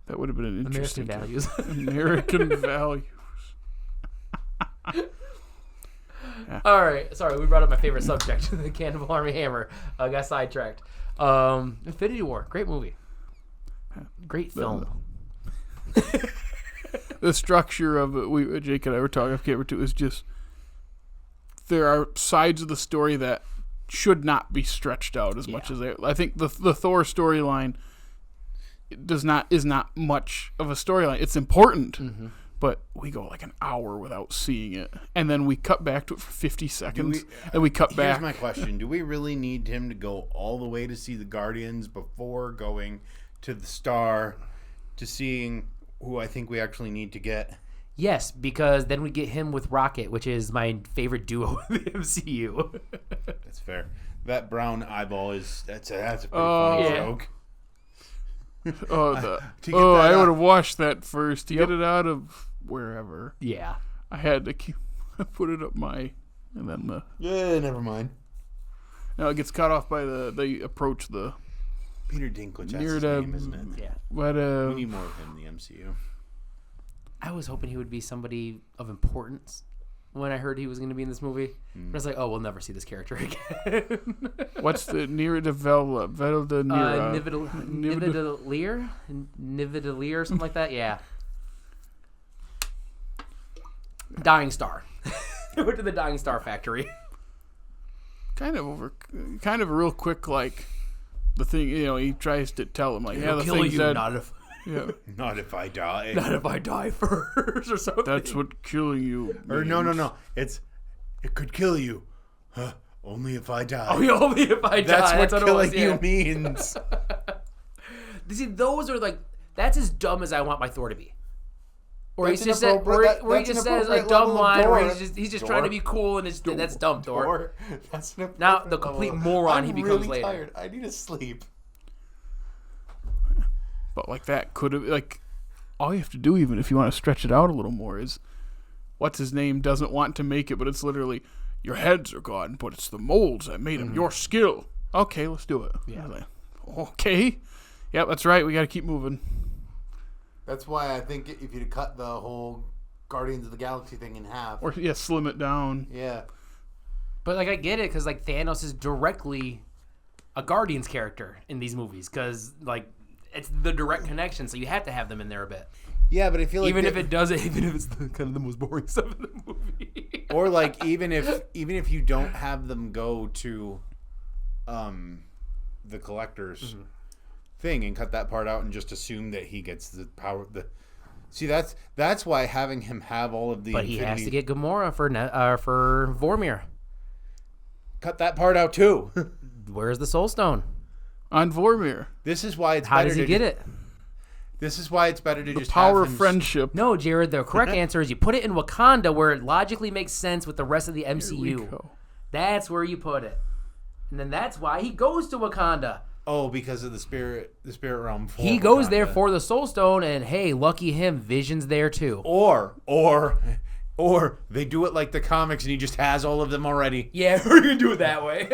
That would have been an interesting American values. American values. Yeah. All right. Sorry, we brought up my favorite subject, the Cannibal Armie Hammer. Got sidetracked. Infinity War, great movie. Great film. The structure of it, Jake and I were talking off camera too, is just there are sides of the story that should not be stretched out as much as I think the Thor storyline is not much of a storyline. It's important. Mm-hmm. But we go like an hour without seeing it, and then we cut back to it for 50 seconds, and we cut back. Here's my question. Do we really need him to go all the way to see the Guardians before going to the Star to seeing who I think we actually need to get? Yes, because then we get him with Rocket, which is my favorite duo in the MCU. That's fair. That brown eyeball that's a pretty funny joke. I would have watched that first to get it out of wherever. Yeah. I had to put it up and then never mind. Now it gets cut off by they approach the Peter Dinklage, that's his name, isn't it? Yeah. But we need more of him in the MCU. I was hoping he would be somebody of importance when I heard he was going to be in this movie. But I was like, oh, we'll never see this character again. What's the Nivedalier or something like that? Yeah. Dying Star. Went to the Dying Star factory. Kind of real quick, like the thing, he tries to tell him, like, the kill thing's you, dead. Not if I die. Not if I die first or something. That's what killing you means. Or no. It could kill you. Only if I die. Oh, yeah, only if I die. That's what killing you means. See, those are like, that's as dumb as I want my Thor to be. Or he just says a dumb line where he's just trying to be cool and that's dumb, Thor. Now the complete moron he becomes later. I'm really tired. I need to sleep. But like that could have, like, all you have to do, even if you want to stretch it out a little more, is what's his name doesn't want to make it, but it's literally your heads are gone, but it's the molds that made them. Your skill. Okay, let's do it. Yeah. Like, okay. Yep, that's right. We got to keep moving. That's why I think if you'd cut the whole Guardians of the Galaxy thing in half, or slim it down. Yeah. But like I get it because like Thanos is directly a Guardians character in these movies because like. It's the direct connection, so you have to have them in there a bit. Yeah, but I feel like even if it's kind of the most boring stuff in the movie. Or like even if you don't have them go to, the collector's thing and cut that part out and just assume that he gets the power. See, that's why having him have all of the. But he has to get Gamora for Vormir. Cut that part out too. Where's the Soul Stone? On Vormir. This is why it's How better does he get it? This is why it's better to just power have of friendship. No, Jared, the correct answer is you put it in Wakanda where it logically makes sense with the rest of the Here we MCU. go. That's where you put it. And then that's why he goes to Wakanda. Oh, because of the spirit realm. He goes there for the Soul Stone, and hey, lucky him, Vision's there too. Or they do it like the comics, and he just has all of them already. Yeah, we're gonna do it that way.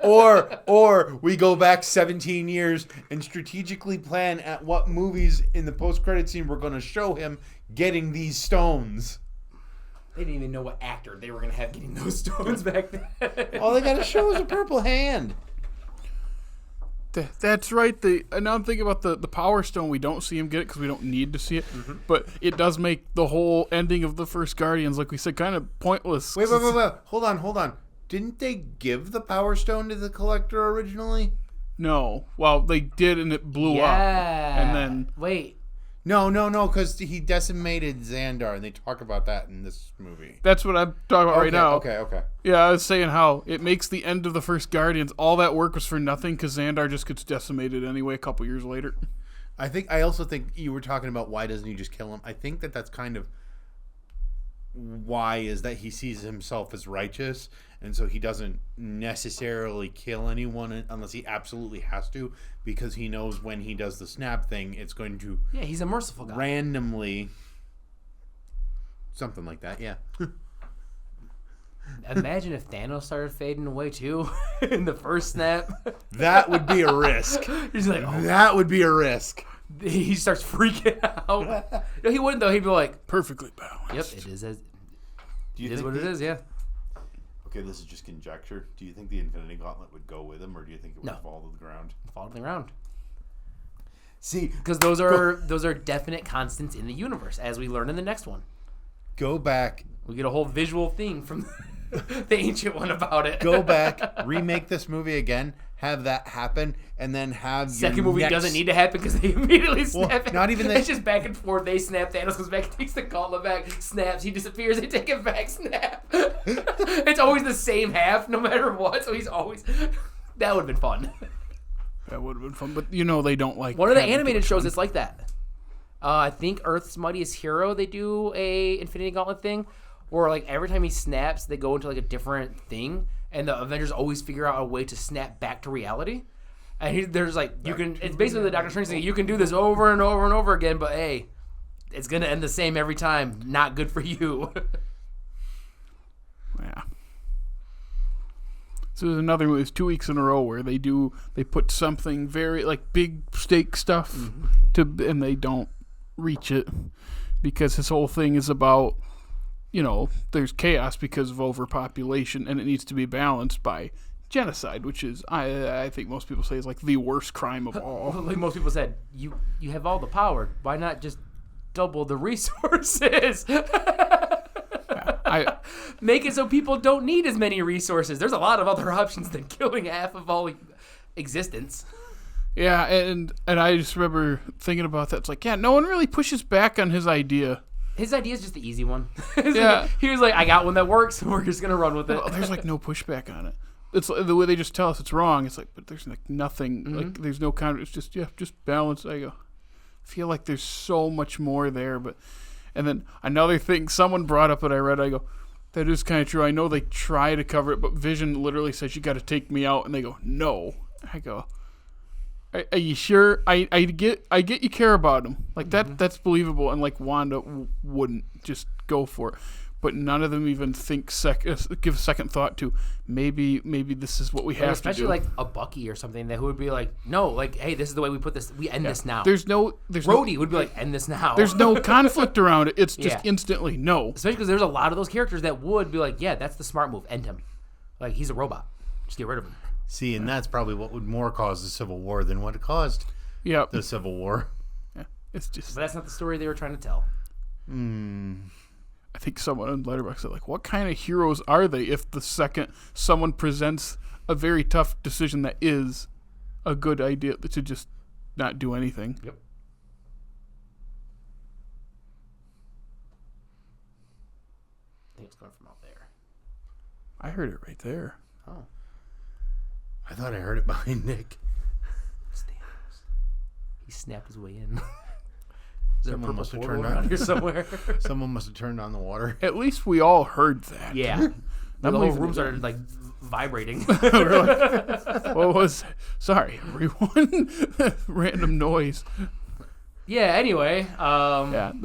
or we go back 17 years and strategically plan at what movies in the post-credit scene we're going to show him getting these stones. They didn't even know what actor they were gonna have getting those stones back then. All they got to show is a purple hand. That's right. Now I'm thinking about the Power Stone. We don't see him get it because we don't need to see it. Mm-hmm. But it does make the whole ending of the first Guardians, like we said, kind of pointless. Wait. Hold on. Didn't they give the Power Stone to the Collector originally? No. Well, they did, and it blew up. And then... Wait. No, because he decimated Xandar, and they talk about that in this movie. That's what I'm talking about right now. Okay. Yeah, I was saying how it makes the end of the first Guardians, all that work was for nothing because Xandar just gets decimated anyway a couple years later. I also think you were talking about why doesn't he just kill him? I think that's kind of why is that he sees himself as righteous, and so he doesn't necessarily kill anyone unless he absolutely has to, because he knows when he does the snap thing, it's going to he's a merciful guy. Randomly, something like that. Yeah. Imagine if Thanos started fading away too in the first snap. That would be a risk. He's like, oh. That would be a risk. He starts freaking out. No, he wouldn't though. He'd be like, perfectly balanced. Yep, it is. It it is what it is. Yeah. Okay, this is just conjecture. Do you think the Infinity Gauntlet would go with him, or do you think it would fall to the ground? Fall to the ground. See, because those are definite constants in the universe, as we learn in the next one. Go back. We get a whole visual thing from the ancient one about it. Go back, remake this movie again, have that happen, and then have second movie doesn't need to happen because they immediately snap it. Not even that. It's just back and forth. They snap. Thanos comes back, takes the gauntlet back, snaps. He disappears. They take it back. Snap. It's always the same half, no matter what. So he's always. That would have been fun. That would have been fun, but they don't like. One of the animated shows that's like that. I think Earth's Mightiest Hero. They do a Infinity Gauntlet thing. Or like every time he snaps, they go into like a different thing, and the Avengers always figure out a way to snap back to reality. And there's like it's basically the Doctor Strange thing. You can do this over and over and over again, but hey, it's gonna end the same every time. Not good for you. Yeah. So there's another movie. It's 2 weeks in a row where they put something very like big stake stuff and they don't reach it because his whole thing is about. There's chaos because of overpopulation, and it needs to be balanced by genocide, which is, I think most people say, is like the worst crime of all. Like most people said, you have all the power. Why not just double the resources? Make it so people don't need as many resources. There's a lot of other options than killing half of all existence. Yeah, and I just remember thinking about that. It's like, no one really pushes back on his idea. His idea is just the easy one. Yeah. He was like, I got one that works. We're just going to run with it. There's like no pushback on it. It's like, the way they just tell us it's wrong. It's like, but there's like nothing. Like there's no kind of, it's just, just balance. I feel like there's so much more there. And then another thing someone brought up that I read, I go, that is kind of true. I know they try to cover it, but Vision literally says, you got to take me out. And they go, no. I go, are you sure? I get you care about him. Like that's believable, and like Wanda wouldn't just go for it. But none of them even think give second thought to maybe this is what we have to do. Especially like a Bucky or something that who would be like, no, like, hey, this is the way we put this. We end this now. There's Rhodey would be like, end this now. There's no conflict around it. It's just instantly no. Especially because there's a lot of those characters that would be like, yeah, that's the smart move. End him. Like he's a robot. Just get rid of him. See, and that's probably what would more cause the Civil War than what caused the Civil War. Yeah, it's just. But that's not the story they were trying to tell. I think someone on Letterboxd said, like, what kind of heroes are they if the second someone presents a very tough decision that is a good idea to just not do anything? Yep. I think it's coming from out there. I heard it right there. Oh. I thought I heard it behind Nick. He snapped his way in. Is there Someone a must have purple turned around on here somewhere? Someone must have turned on the water. At least we all heard that. Yeah. The whole room started like vibrating. We're like, what was? Sorry, everyone. Random noise. Yeah. Anyway.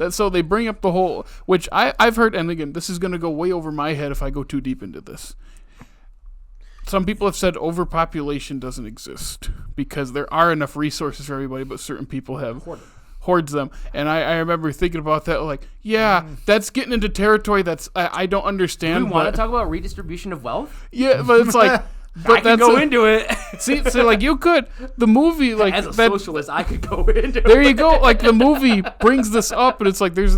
So they bring up the whole, which I've heard, and again, this is going to go way over my head if I go too deep into this. Some people have said overpopulation doesn't exist because there are enough resources for everybody, but certain people have hoards them. And I remember thinking about that, like, that's getting into territory that's I don't understand. Do we want to talk about redistribution of wealth? Yeah, but it's like, but I can go into it. See, like you could the movie like as a socialist, I could go into. There you go. Like the movie brings this up, and it's like brings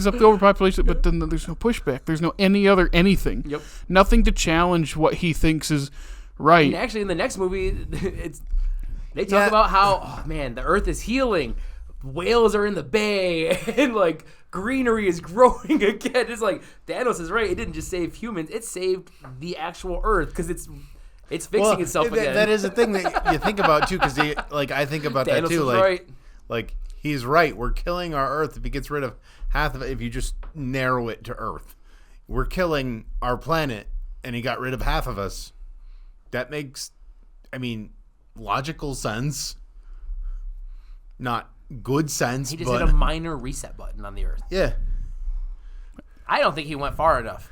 up the overpopulation, but then there's no pushback. There's no anything. Yep. Nothing to challenge what he thinks is right. And actually, in the next movie, they talk about how the Earth is healing. whales are in the bay and like greenery is growing again. It's like Thanos is right. It didn't just save humans; it saved the actual Earth because it's fixing itself again. That is a thing that you think about too, because I think about Thanos that too. is right. Like he's right. We're killing our Earth if he gets rid of half of it. If you just narrow it to Earth, we're killing our planet, and he got rid of half of us. That makes, logical sense. Not good sense. He just hit a minor reset button on the Earth. Yeah. I don't think he went far enough.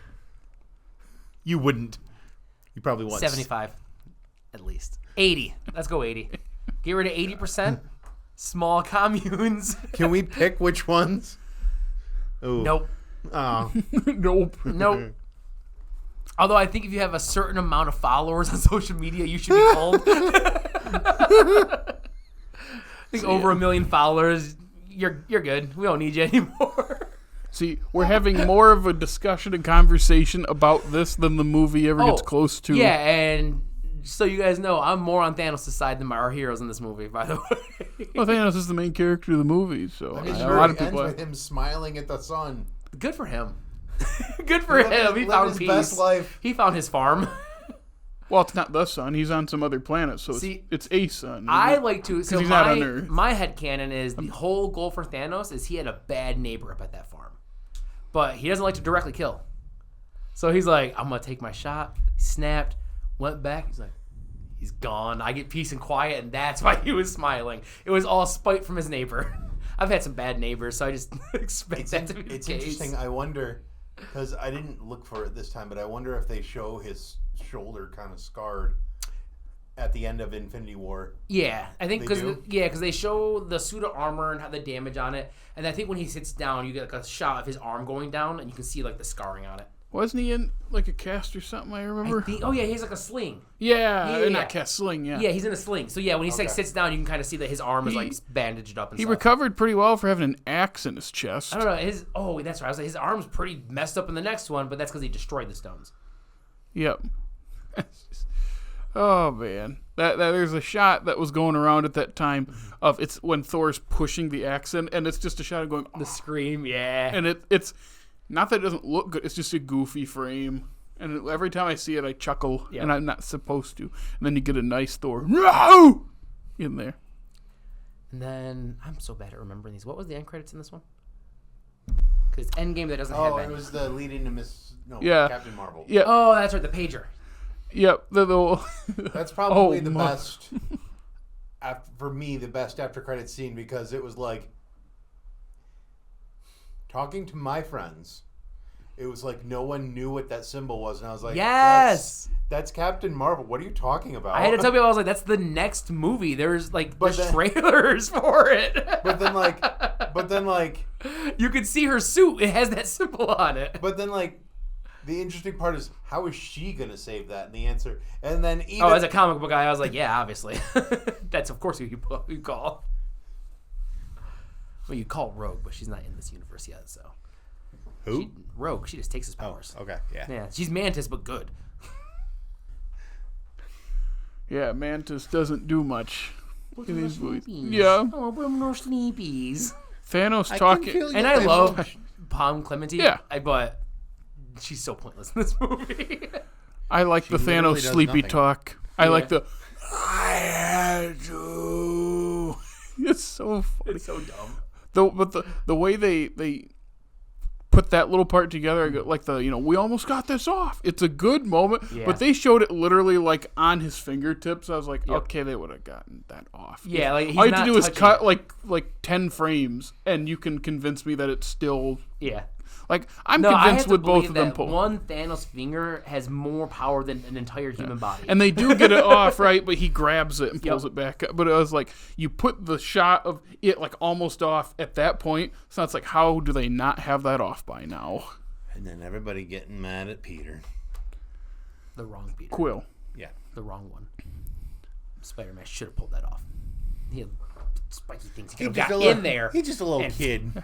You wouldn't. You probably wouldn't. 75, at least. 80. Let's go 80. Get rid of 80%. Small communes. Can we pick which ones? Ooh. Nope. Oh. Nope. Although I think if you have a certain amount of followers on social media, you should be called. I think over 1 million followers, you're good. We don't need you anymore. See, we're having more of a discussion and conversation about this than the movie ever gets close to. Yeah, and so you guys know, I'm more on Thanos' side than our heroes in this movie, by the way. Well, Thanos is the main character of the movie, so It a lot of ends people. with him smiling at the sun. Good for him. Good for him. He found his peace. best life. He found his farm. Well, it's not the sun. He's on some other planet, so it's a sun. I like to. So he's not on Earth. my headcanon is the whole goal for Thanos is he had a bad neighbor up at that farm, but he doesn't like to directly kill. So he's like, I'm gonna take my shot. He snapped, went back. He's like, he's gone. I get peace and quiet, and that's why he was smiling. It was all spite from his neighbor. I've had some bad neighbors, so I just expect that to be the It's case. interesting. I wonder, because I didn't look for it this time, but I wonder if they show his shoulder kind of scarred at the end of Infinity War. Yeah, I think They because do? they show the suit of armor and how the damage on it, and I think when he sits down, you get like a shot of his arm going down, and you can see like the scarring on it. Wasn't he in like a cast or something? I remember. He has like a sling. Yeah, Yeah. not cast, sling. Yeah. Yeah, he's in a sling. So yeah, when he sits down, you can kind of see that his arm is like bandaged up and He stuff. recovered pretty well for having an axe in his chest. I don't know. That's right. I was like, his arm's pretty messed up in the next one, but that's because he destroyed the stones. Yep. Oh man, that there's a shot that was going around at that time of it's when Thor's pushing the axe in, and it's just a shot of going The scream, yeah. and it's not that it doesn't look good. It's just a goofy frame, and every time I see it, I chuckle, and I'm not supposed to. And then you get a nice Thor in there. And then I'm so bad at remembering these. What was the end credits in this one? Because it's Endgame that doesn't have Oh, any. it was the leading to Yeah. Captain Marvel. Yeah. Oh, that's right, the pager. Yep. That's probably the my. best, for me, the best after credits scene, because it was like, talking to my friends, it was like no one knew what that symbol was, and I was like, Yes! that's Captain Marvel. What are you talking about? I had to tell people, I was like, that's the next movie. There's like But there's then- trailers for it. But then like, You could see her suit. It has that symbol on it. the interesting part is, how is she gonna save that? And the answer, and then even Oh, as a comic book guy, I was like, yeah, obviously. That's, of course, who you call. Well, you call Rogue, but she's not in this universe yet, so. who? Rogue, she just takes his powers. Okay, yeah. Yeah, she's Mantis, but good. Yeah, Mantis doesn't do much in these movies. Sleepies. Yeah. Oh, but no sleepies. Thanos can talking. feel And I love Palm Clementine. Yeah. But she's so pointless in this movie. I like the literally Thanos does sleepy nothing. talk. I Yeah. like the I had to. It's so funny. It's so dumb. But the way they put that little part together, I go, like we almost got this off. It's a good moment, Yeah. but they showed it literally like on his fingertips. I was like, Yep. okay, they would have gotten that off. Yeah, like, he's all you have not to do is touching cut it. like 10 frames, and you can convince me that it's still Yeah. like I'm No, I have convinced to with both believe of them that pull. one Thanos finger has more power than an entire human body. And they do get it off, right? But he grabs it and pulls Yep. it back up. But it was like, you put the shot of it like almost off at that point. So it's like, how do they not have that off by now? And then everybody getting mad at Peter. The wrong Peter. Quill. Yeah. The wrong one. Spider-Man should have pulled that off. He had spiky things. He could have got in there. He's just a little and- kid.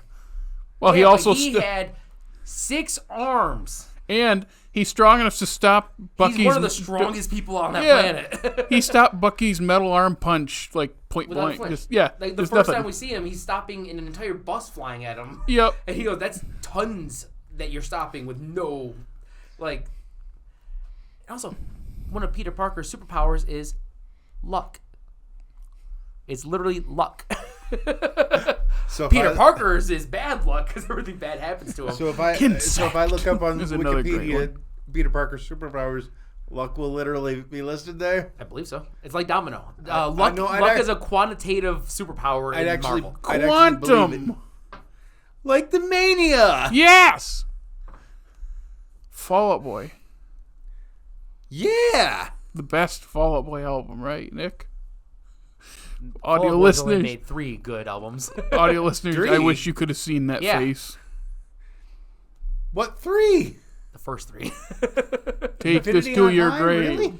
Well, he Yeah, also but he had 6 arms. and He's strong enough to stop Bucky's. He's one of the strongest people on that planet. He stopped Bucky's metal arm punch like point Without blank. flinch. Like the first time we see him, he's stopping an entire bus flying at him. Yep. And he goes, "That's tons that you're stopping with no, like." Also, one of Peter Parker's superpowers is luck. It's literally luck. So Peter Parker's is bad luck because everything bad happens to him. So if I look up on Wikipedia, Peter Parker's superpowers, luck will literally be listed there. I believe so. It's like domino. Luck is a quantitative superpower in Marvel. Quantum, like the Mania. Yes. Fall Out Boy. Yeah. The best Fall Out Boy album, right, Nick? Audio listeners only made 3 good albums. Audio listeners, 3? I wish you could have seen that face. What 3? The first 3. Take this to your grave. Really?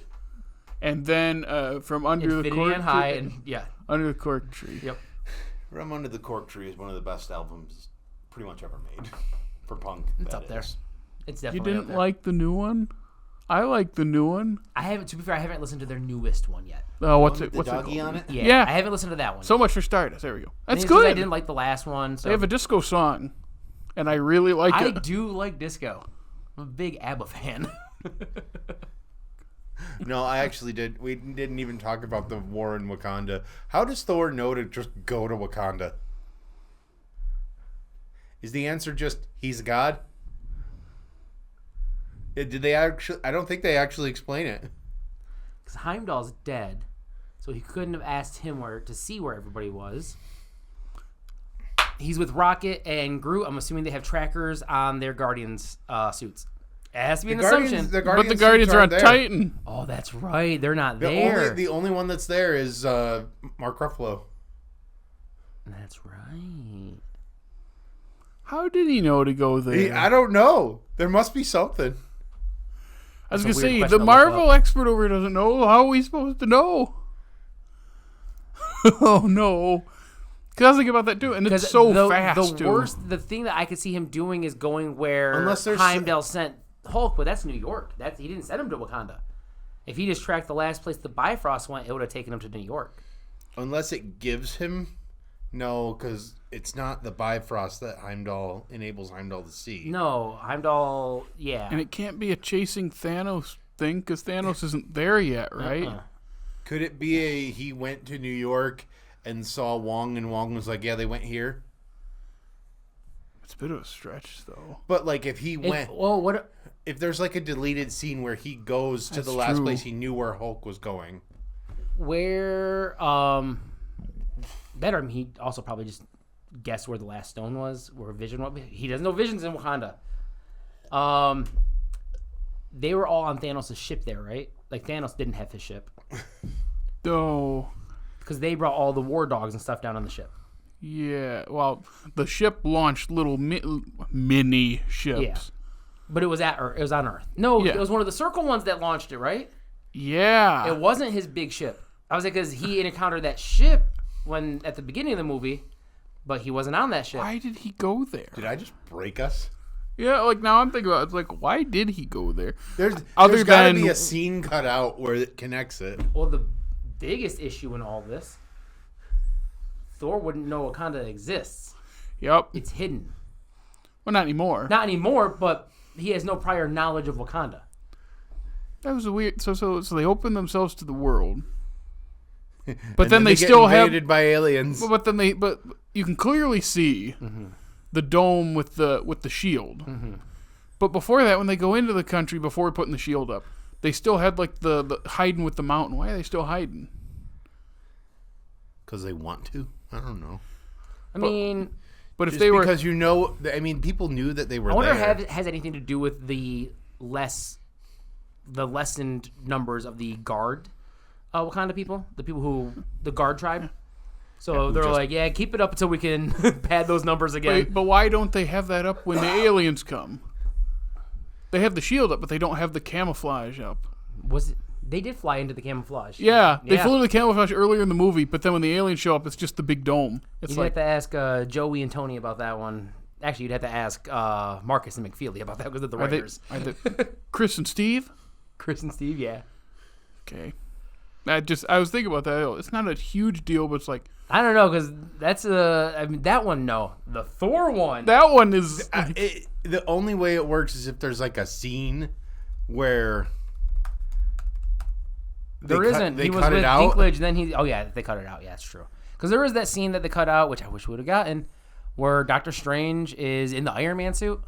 And then from Under the Cork Tree. Under the Cork Tree. Yep. From Under the Cork Tree is one of the best albums pretty much ever made for punk. It's up there. It's definitely You didn't like the new one? I like the new one. To be fair, I haven't listened to their newest one yet. Oh, what's it called? on it? Yeah, I haven't listened to that one. So much for Stardust. There we go. That's good. good. I didn't like the last one. So. They have a disco song, and I really like it. I do like disco. I'm a big ABBA fan. No, I actually did. We didn't even talk about the war in Wakanda. How does Thor know to just go to Wakanda? Is the answer just he's God? Did they actually? I don't think they actually explain it. Because Heimdall's dead, so he couldn't have asked him to see where everybody was. He's with Rocket and Groot. I'm assuming they have trackers on their Guardians suits. It has to be an assumption. But the Guardians are on Titan. Oh, that's right. They're not there. The only one that's there is Mark Ruffalo. That's right. How did he know to go there? I don't know. There must be something. I was going to say, the Marvel expert over here doesn't know. How are we supposed to know? Oh, no. Because I was thinking about that, too. And it's so fast, too. The thing that I could see him doing is going where Heimdall sent Hulk, but that's New York. He didn't send him to Wakanda. If he just tracked the last place the Bifrost went, it would have taken him to New York. Unless it gives him... No, because it's not the Bifrost that enables Heimdall to see. No, Heimdall, yeah. And it can't be a chasing Thanos thing, because Thanos isn't there yet, right? Could it be he went to New York and saw Wong, and Wong was like, yeah, they went here? It's a bit of a stretch, though. But, like, if he went... Well, what... If there's, like, a deleted scene where he goes to the last place he knew where Hulk was going. Where, better. I mean, he also probably just guessed where the last stone was, where Vision was. He doesn't know Vision's in Wakanda. They were all on Thanos' ship there, right? Like, Thanos didn't have his ship. No. Because they brought all the war dogs and stuff down on the ship. Yeah, well, the ship launched little mini ships. Yeah. But it was on Earth. No, It was one of the circle ones that launched it, right? Yeah. It wasn't his big ship. I was like, because he encountered that ship at the beginning of the movie, but he wasn't on that ship. Why did he go there? Did I just break us? Yeah, like now I'm thinking about it. It's like, why did he go there? There's got to be a scene cut out where it connects it. Well, the biggest issue in all this, Thor wouldn't know Wakanda exists. Yep. It's hidden. Well, not anymore. Not anymore, but he has no prior knowledge of Wakanda. That was a weird. So they open themselves to the world. But then they still get invaded by aliens. But you can clearly see the dome with the shield. Mm-hmm. But before that, when they go into the country, before putting the shield up, they still had like the hiding with the mountain. Why are they still hiding? Because they want to. I don't know. But if they were, because people knew that they were. I wonder if it has anything to do with the lessened numbers of the guard. Wakanda people, the guard tribe. So they're like, yeah, keep it up until we can pad those numbers again. Wait, but why don't they have that up when the aliens come? They have the shield up, but they don't have the camouflage up. They did fly into the camouflage. Yeah, they flew into the camouflage earlier in the movie, but then when the aliens show up, it's just the big dome. You have to ask Joey and Tony about that one. Actually, you'd have to ask Marcus and McFeely about that because they're the writers. Are they Chris and Steve? Chris and Steve, yeah. Okay. I was thinking about that. It's not a huge deal, but it's like I don't know because that's that one. No, the Thor one. that one is. The only way it works is if there's like a scene where there isn't. He was with Dinklage, then he. Oh yeah, they cut it out. Yeah, it's true. Because there is that scene that they cut out, which I wish we would have gotten, where Doctor Strange is in the Iron Man suit.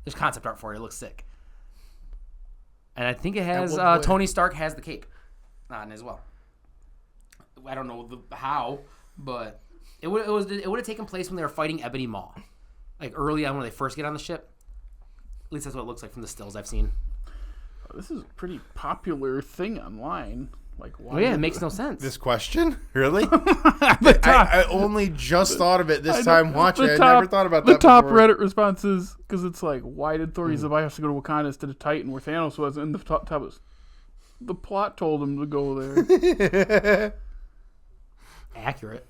There's concept art for it. It looks sick. And I think it has Tony Stark has the cape on as well. I don't know how, but it would have taken place when they were fighting Ebony Maw, like early on when they first get on the ship. At least that's what it looks like from the stills I've seen. This is a pretty popular thing online. Like, why? Oh yeah, it makes no sense. This question, really? I only just thought of it this time watching. I never thought about that. The top before. Reddit responses, because it's like, why did Thor use the have to go to Wakanda instead of Titan, where Thanos was? And the top is, the plot told him to go there. Accurate.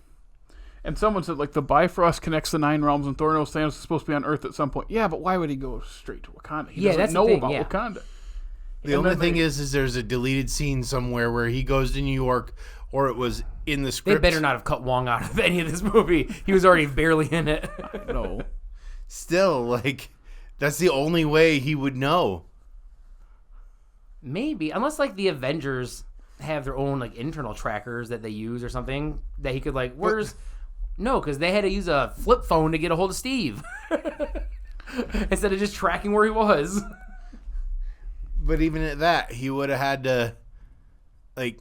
And someone said, like, the Bifrost connects the 9 realms, and Thor knows Thanos is supposed to be on Earth at some point. Yeah, but why would he go straight to Wakanda? He doesn't know about Wakanda. The only thing is there's a deleted scene somewhere where he goes to New York, or it was in the script. They better not have cut Wong out of any of this movie. He was already barely in it. I know. Still, like, that's the only way he would know. Maybe, unless like the Avengers have their own like internal trackers that they use or something that he could like. No, because they had to use a flip phone to get a hold of Steve instead of just tracking where he was. But even at that, he would have had to, like,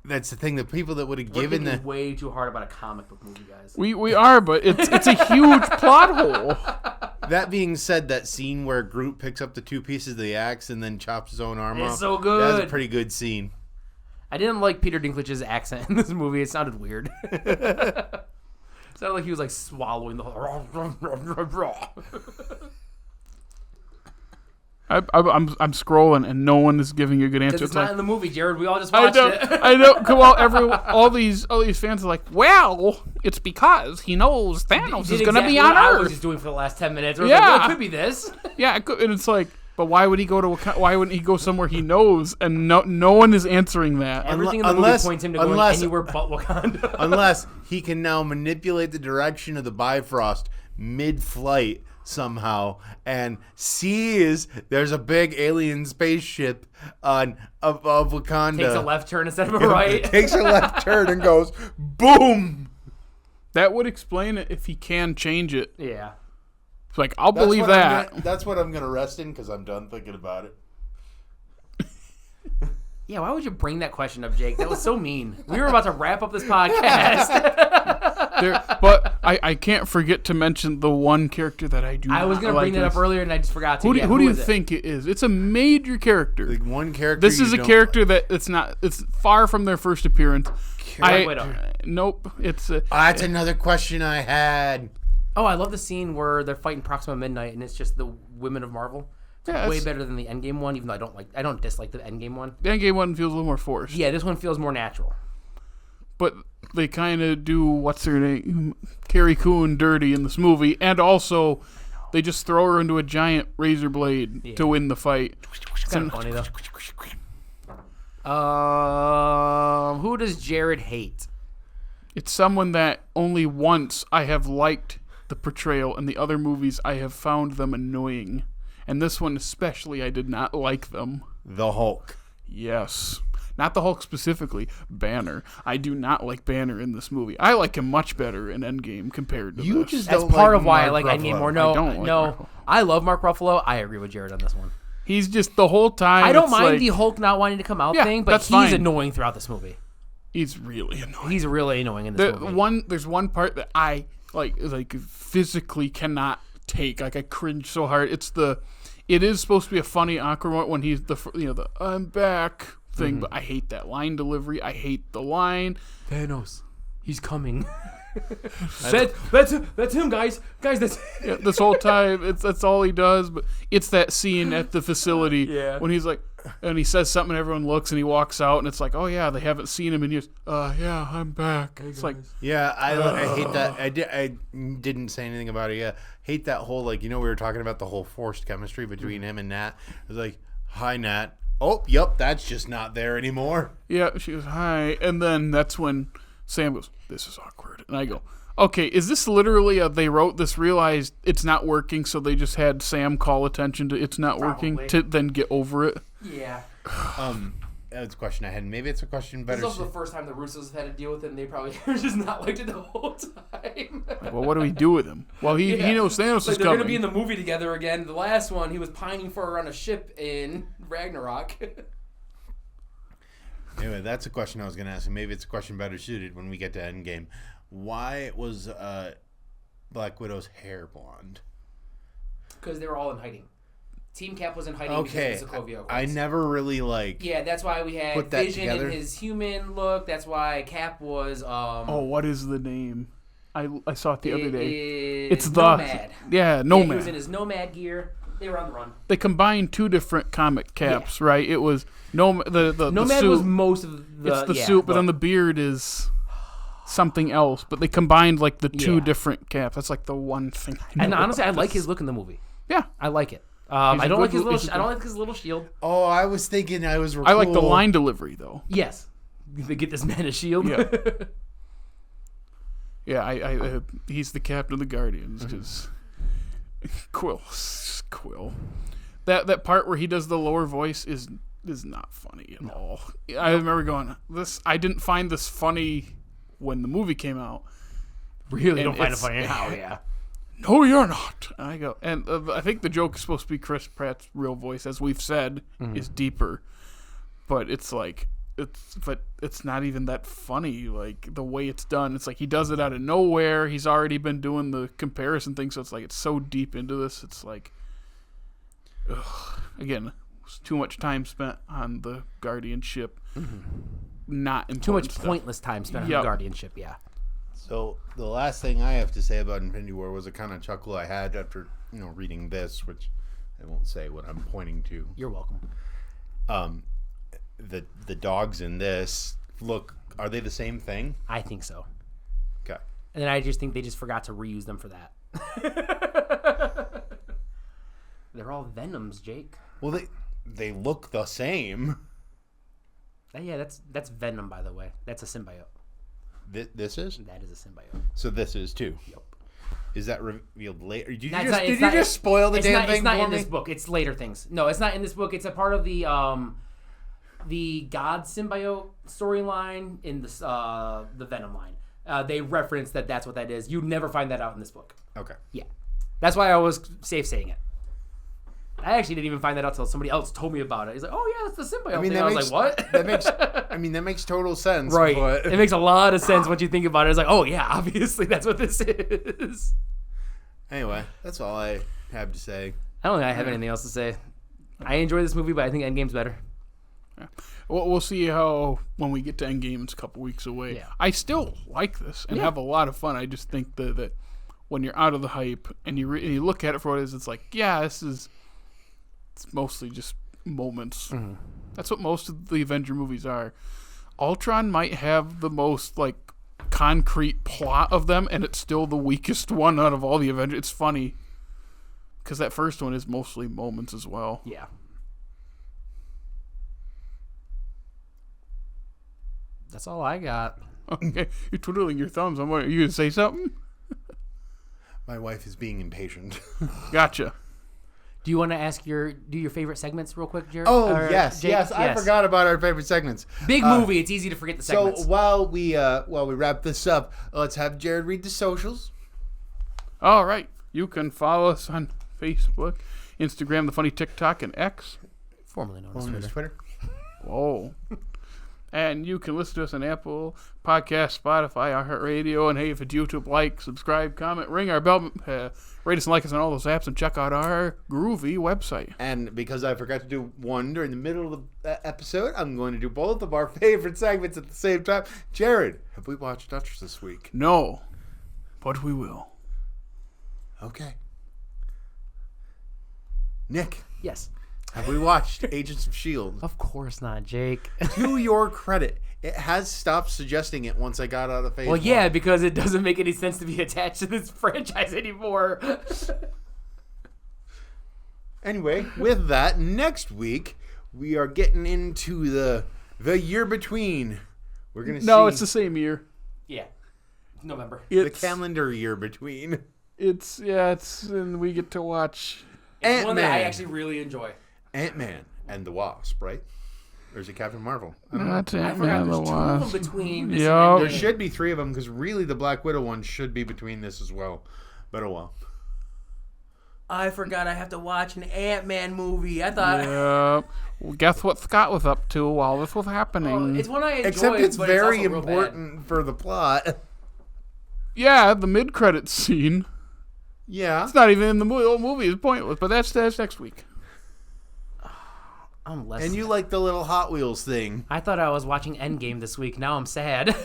that's the thing. The people that would have given the way too hard about a comic book movie, guys. We are, but it's a huge plot hole. That being said, that scene where Groot picks up the 2 pieces of the axe and then chops his own arm off. It's so good. That's a pretty good scene. I didn't like Peter Dinklage's accent in this movie. It sounded weird. It sounded like he was like swallowing the whole. I'm scrolling and no one is giving you a good answer. It's not in the movie, Jared. We all just watched it. I know. Come on, all these fans are like, well, it's because he knows Thanos is going to be on Earth. I was just doing for the last 10 minutes. Like, well, it could be this. Yeah, and it's like, but why would he go to? Why wouldn't he go somewhere he knows? And no one is answering that. Everything in the movie points him to going anywhere but Wakanda. Unless he can now manipulate the direction of the Bifrost mid-flight somehow and sees there's a big alien spaceship of Wakanda. Takes a left turn instead of a right. Takes a left turn and goes boom. That would explain it if he can change it. Yeah. It's like, I'll believe that. That's what I'm going to rest in because I'm done thinking about it. Yeah, why would you bring that question up, Jake? That was so mean. We were about to wrap up this podcast. But I can't forget to mention the one character that I do not like. I was going to bring that up earlier, and I just forgot to. Who do you think it is? It's a major character. Like one character. This is a character that it's far from their first appearance. Nope. That's another question I had. Oh, I love the scene where they're fighting Proxima Midnight, and it's just the women of Marvel. It's way better than the Endgame one, even though I don't dislike the Endgame one. The Endgame one feels a little more forced. Yeah, this one feels more natural. But they kind of do what's her name, Carrie Coon, dirty in this movie, and also they just throw her into a giant razor blade to win the fight. It's kind of funny though. Who does Jared hate? It's someone that only once I have liked the portrayal, and the other movies I have found them annoying. And this one especially, I did not like them. The Hulk. Yes. Not the Hulk specifically. Banner. I do not like Banner in this movie. I like him much better in Endgame compared to this. Just That's don't part like of why Mark I like Endgame more. No. I love Mark Ruffalo. I agree with Jared on this one. He's just the whole time. I don't mind the Hulk not wanting to come out thing, but he's annoying throughout this movie. He's really annoying. He's really annoying in this movie. There's one part that I like physically cannot take. Like I cringe so hard. It is supposed to be a funny awkward one when he's the I'm back thing, but I hate that line delivery. I hate the line. Thanos, he's coming. That's him, guys. Guys, that's Yeah, this whole time, that's all he does. But it's that scene at the facility when he's like, and he says something, and everyone looks, and he walks out, and it's like, oh yeah, they haven't seen him in years. Yeah, I'm back. It's like, yeah, I hate that. I didn't say anything about it yet. Hate that whole we were talking about the whole forced chemistry between him and Nat. It was like, hi Nat. Oh, yep, that's just not there anymore. Yeah, she goes, hi, and then that's when Sam goes, this is awkward, and I go, okay, is this literally they wrote this, realized it's not working, so they just had Sam call attention to it's not working to then get over it? Yeah. That's a question I had. Maybe it's a question better. This is also the first time the Russos had to deal with it, and they probably just not liked it the whole time. Well, what do we do with him? Well, he knows Thanos is they're coming. going to be in the movie together again. The last one, he was pining for her on a ship in Ragnarok. Anyway, that's a question I was going to ask, and maybe it's a question better suited when we get to Endgame. Why was Black Widow's hair blonde? Because they were all in hiding. Team Cap was in hiding okay. because of the Sokovia Accords. I never really Yeah, that's why we had Vision in his human look. That's why Cap was. What is the name? I saw it the other day. It's Nomad. Yeah, Nomad. He was in his Nomad gear. They were on the run. They combined two different comic Caps, right? It was Nomad the suit. was most of the. It's the suit, but then the beard is something else. But they combined the two different Caps. That's the one thing. And honestly, I like his look in the movie. Yeah, I like it. I don't like his little. I don't like his little shield. Oh, I was thinking I was. I like the line delivery though. Yes, they get this man a shield. Yeah, yeah. I he's the captain of the Guardians because Quill. That part where he does the lower voice is not funny at all. I remember going, I didn't find this funny when the movie came out. Really don't find it funny now. Yeah. No, you're not. And I go, and I think the joke is supposed to be Chris Pratt's real voice, as we've said, is deeper. But it's it's not even that funny. The way it's done, it's he does it out of nowhere. He's already been doing the comparison thing, so it's so deep into this. It's again, it's too much time spent on the Guardianship. Not important too much stuff. Pointless time spent on the Guardianship. Yeah. So the last thing I have to say about Infinity War was a kind of chuckle I had after reading this, which I won't say what I'm pointing to. You're welcome. The dogs in this are they the same thing? I think so. Okay. And then I just think they just forgot to reuse them for that. They're all Venoms, Jake. Well, they look the same. Yeah, that's Venom, by the way. That's a symbiote. This is? That is a symbiote. So this is too? Yep. Is that revealed later? Did you Did you just spoil the damn thing It's not for in me? this book. It's later things. No, it's not in this book. It's a part of the God symbiote storyline in the Venom line. They reference that's what that is. You'd never find that out in this book. Okay. Yeah. That's why I was safe saying it. I actually didn't even find that out until somebody else told me about it. He's like, "Oh yeah, that's the symbiote." I was like, "What?" that makes total sense, right? But it makes a lot of sense once you think about it. It's like, "Oh yeah, obviously that's what this is." Anyway, that's all I have to say. I don't think I have anything else to say. I enjoy this movie, but I think Endgame's better. Yeah. We'll see how when we get to Endgame. It's a couple weeks away. Yeah. I still like this and have a lot of fun. I just think that when you're out of the hype and you look at it for what it is, it's it's mostly just moments. That's what most of the Avenger movies are. Ultron might have the most concrete plot of them, and it's still the weakest one out of all the Avengers. It's funny because that first one is mostly moments as well. Yeah. That's all I got. Okay, you're twiddling your thumbs. Are you gonna say something? My wife is being impatient. Gotcha. Do you want to ask your favorite segments real quick, Jared? Oh, yes. I forgot about our favorite segments. Big movie. It's easy to forget the segments. So while we wrap this up, let's have Jared read the socials. All right. You can follow us on Facebook, Instagram, the funny TikTok, and X. Formerly known as Twitter. Whoa. And you can listen to us on Apple Podcast, Spotify, iHeartRadio, and hey, if it's YouTube, subscribe, comment, ring our bell, rate us and like us on all those apps, and check out our groovy website. And because I forgot to do one during the middle of the episode, I'm going to do both of our favorite segments at the same time. Jared, have we watched Duchess this week? No. But we will. Okay. Nick, Yes. have we watched Agents of S.H.I.E.L.D.? Of course not, Jake. To your credit, it has stopped suggesting it once I got out of phase Well, one. yeah, because it doesn't make any sense to be attached to this franchise anymore. Anyway, with that, next week we are getting into the year between. We're gonna No, see it's the same year. Yeah. November. the It's calendar year between. it's and we get to watch. It's one that I Ant-Man. actually really enjoy. Ant-Man and the Wasp, right? Or is it Captain Marvel? I don't know. That's I forgot there's 2 of them between this Yup. and There should be 3 of them because really the Black Widow one should be between this as well. But oh well. I forgot I have to watch an Ant-Man movie. I thought... Well, guess what Scott was up to while this was happening? It's one I enjoy, Except it's but very it's also real bad. important for the plot. Yeah, the mid-credits scene. Yeah. It's not even in the movie. It's pointless, but that's next week. I'm less... And you like the little Hot Wheels thing. I thought I was watching Endgame this week. Now I'm sad.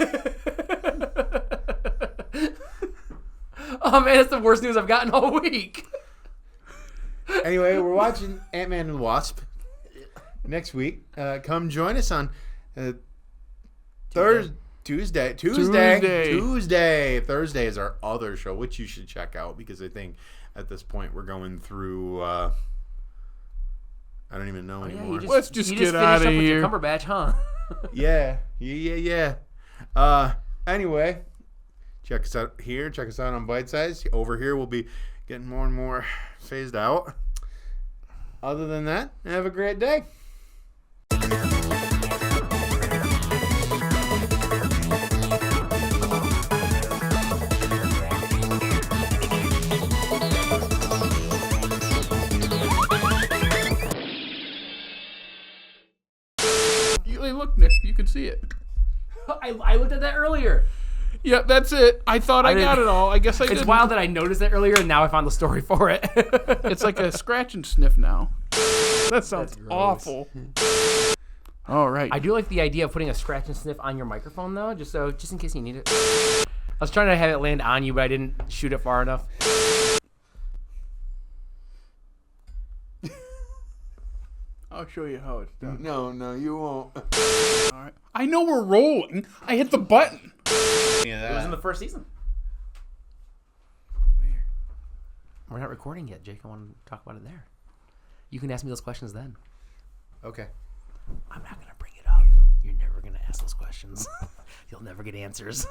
Oh, man, that's the worst news I've gotten all week. Anyway, we're watching Ant-Man and the Wasp next week. Come join us on Tuesday. Thursday is our other show, which you should check out because I think at this point we're going through. I don't even know anymore. Let's just you get finished outta up with here. your Cumberbatch, huh? Yeah. Anyway, check us out here. Check us out on Bite Size. Over here, we'll be getting more and more phased out. Other than that, have a great day. Hey, look, Nick, you can see it. I looked at that earlier. Yep, that's it. I thought I didn't- got it all. I guess I It's didn't. wild that I noticed it earlier, and now I found the story for it. It's like a scratch and sniff now. That sounds gross. awful. All right. I do like the idea of putting a scratch and sniff on your microphone, though, just in case you need it. I was trying to have it land on you, but I didn't shoot it far enough. I'll show you how it's done. No, you won't. All right. I know we're rolling. I hit the button. It was in the first season. We're not recording yet, Jake. I want to talk about it there. You can ask me those questions then. Okay. I'm not going to bring it up. You're never going to ask those questions. You'll never get answers.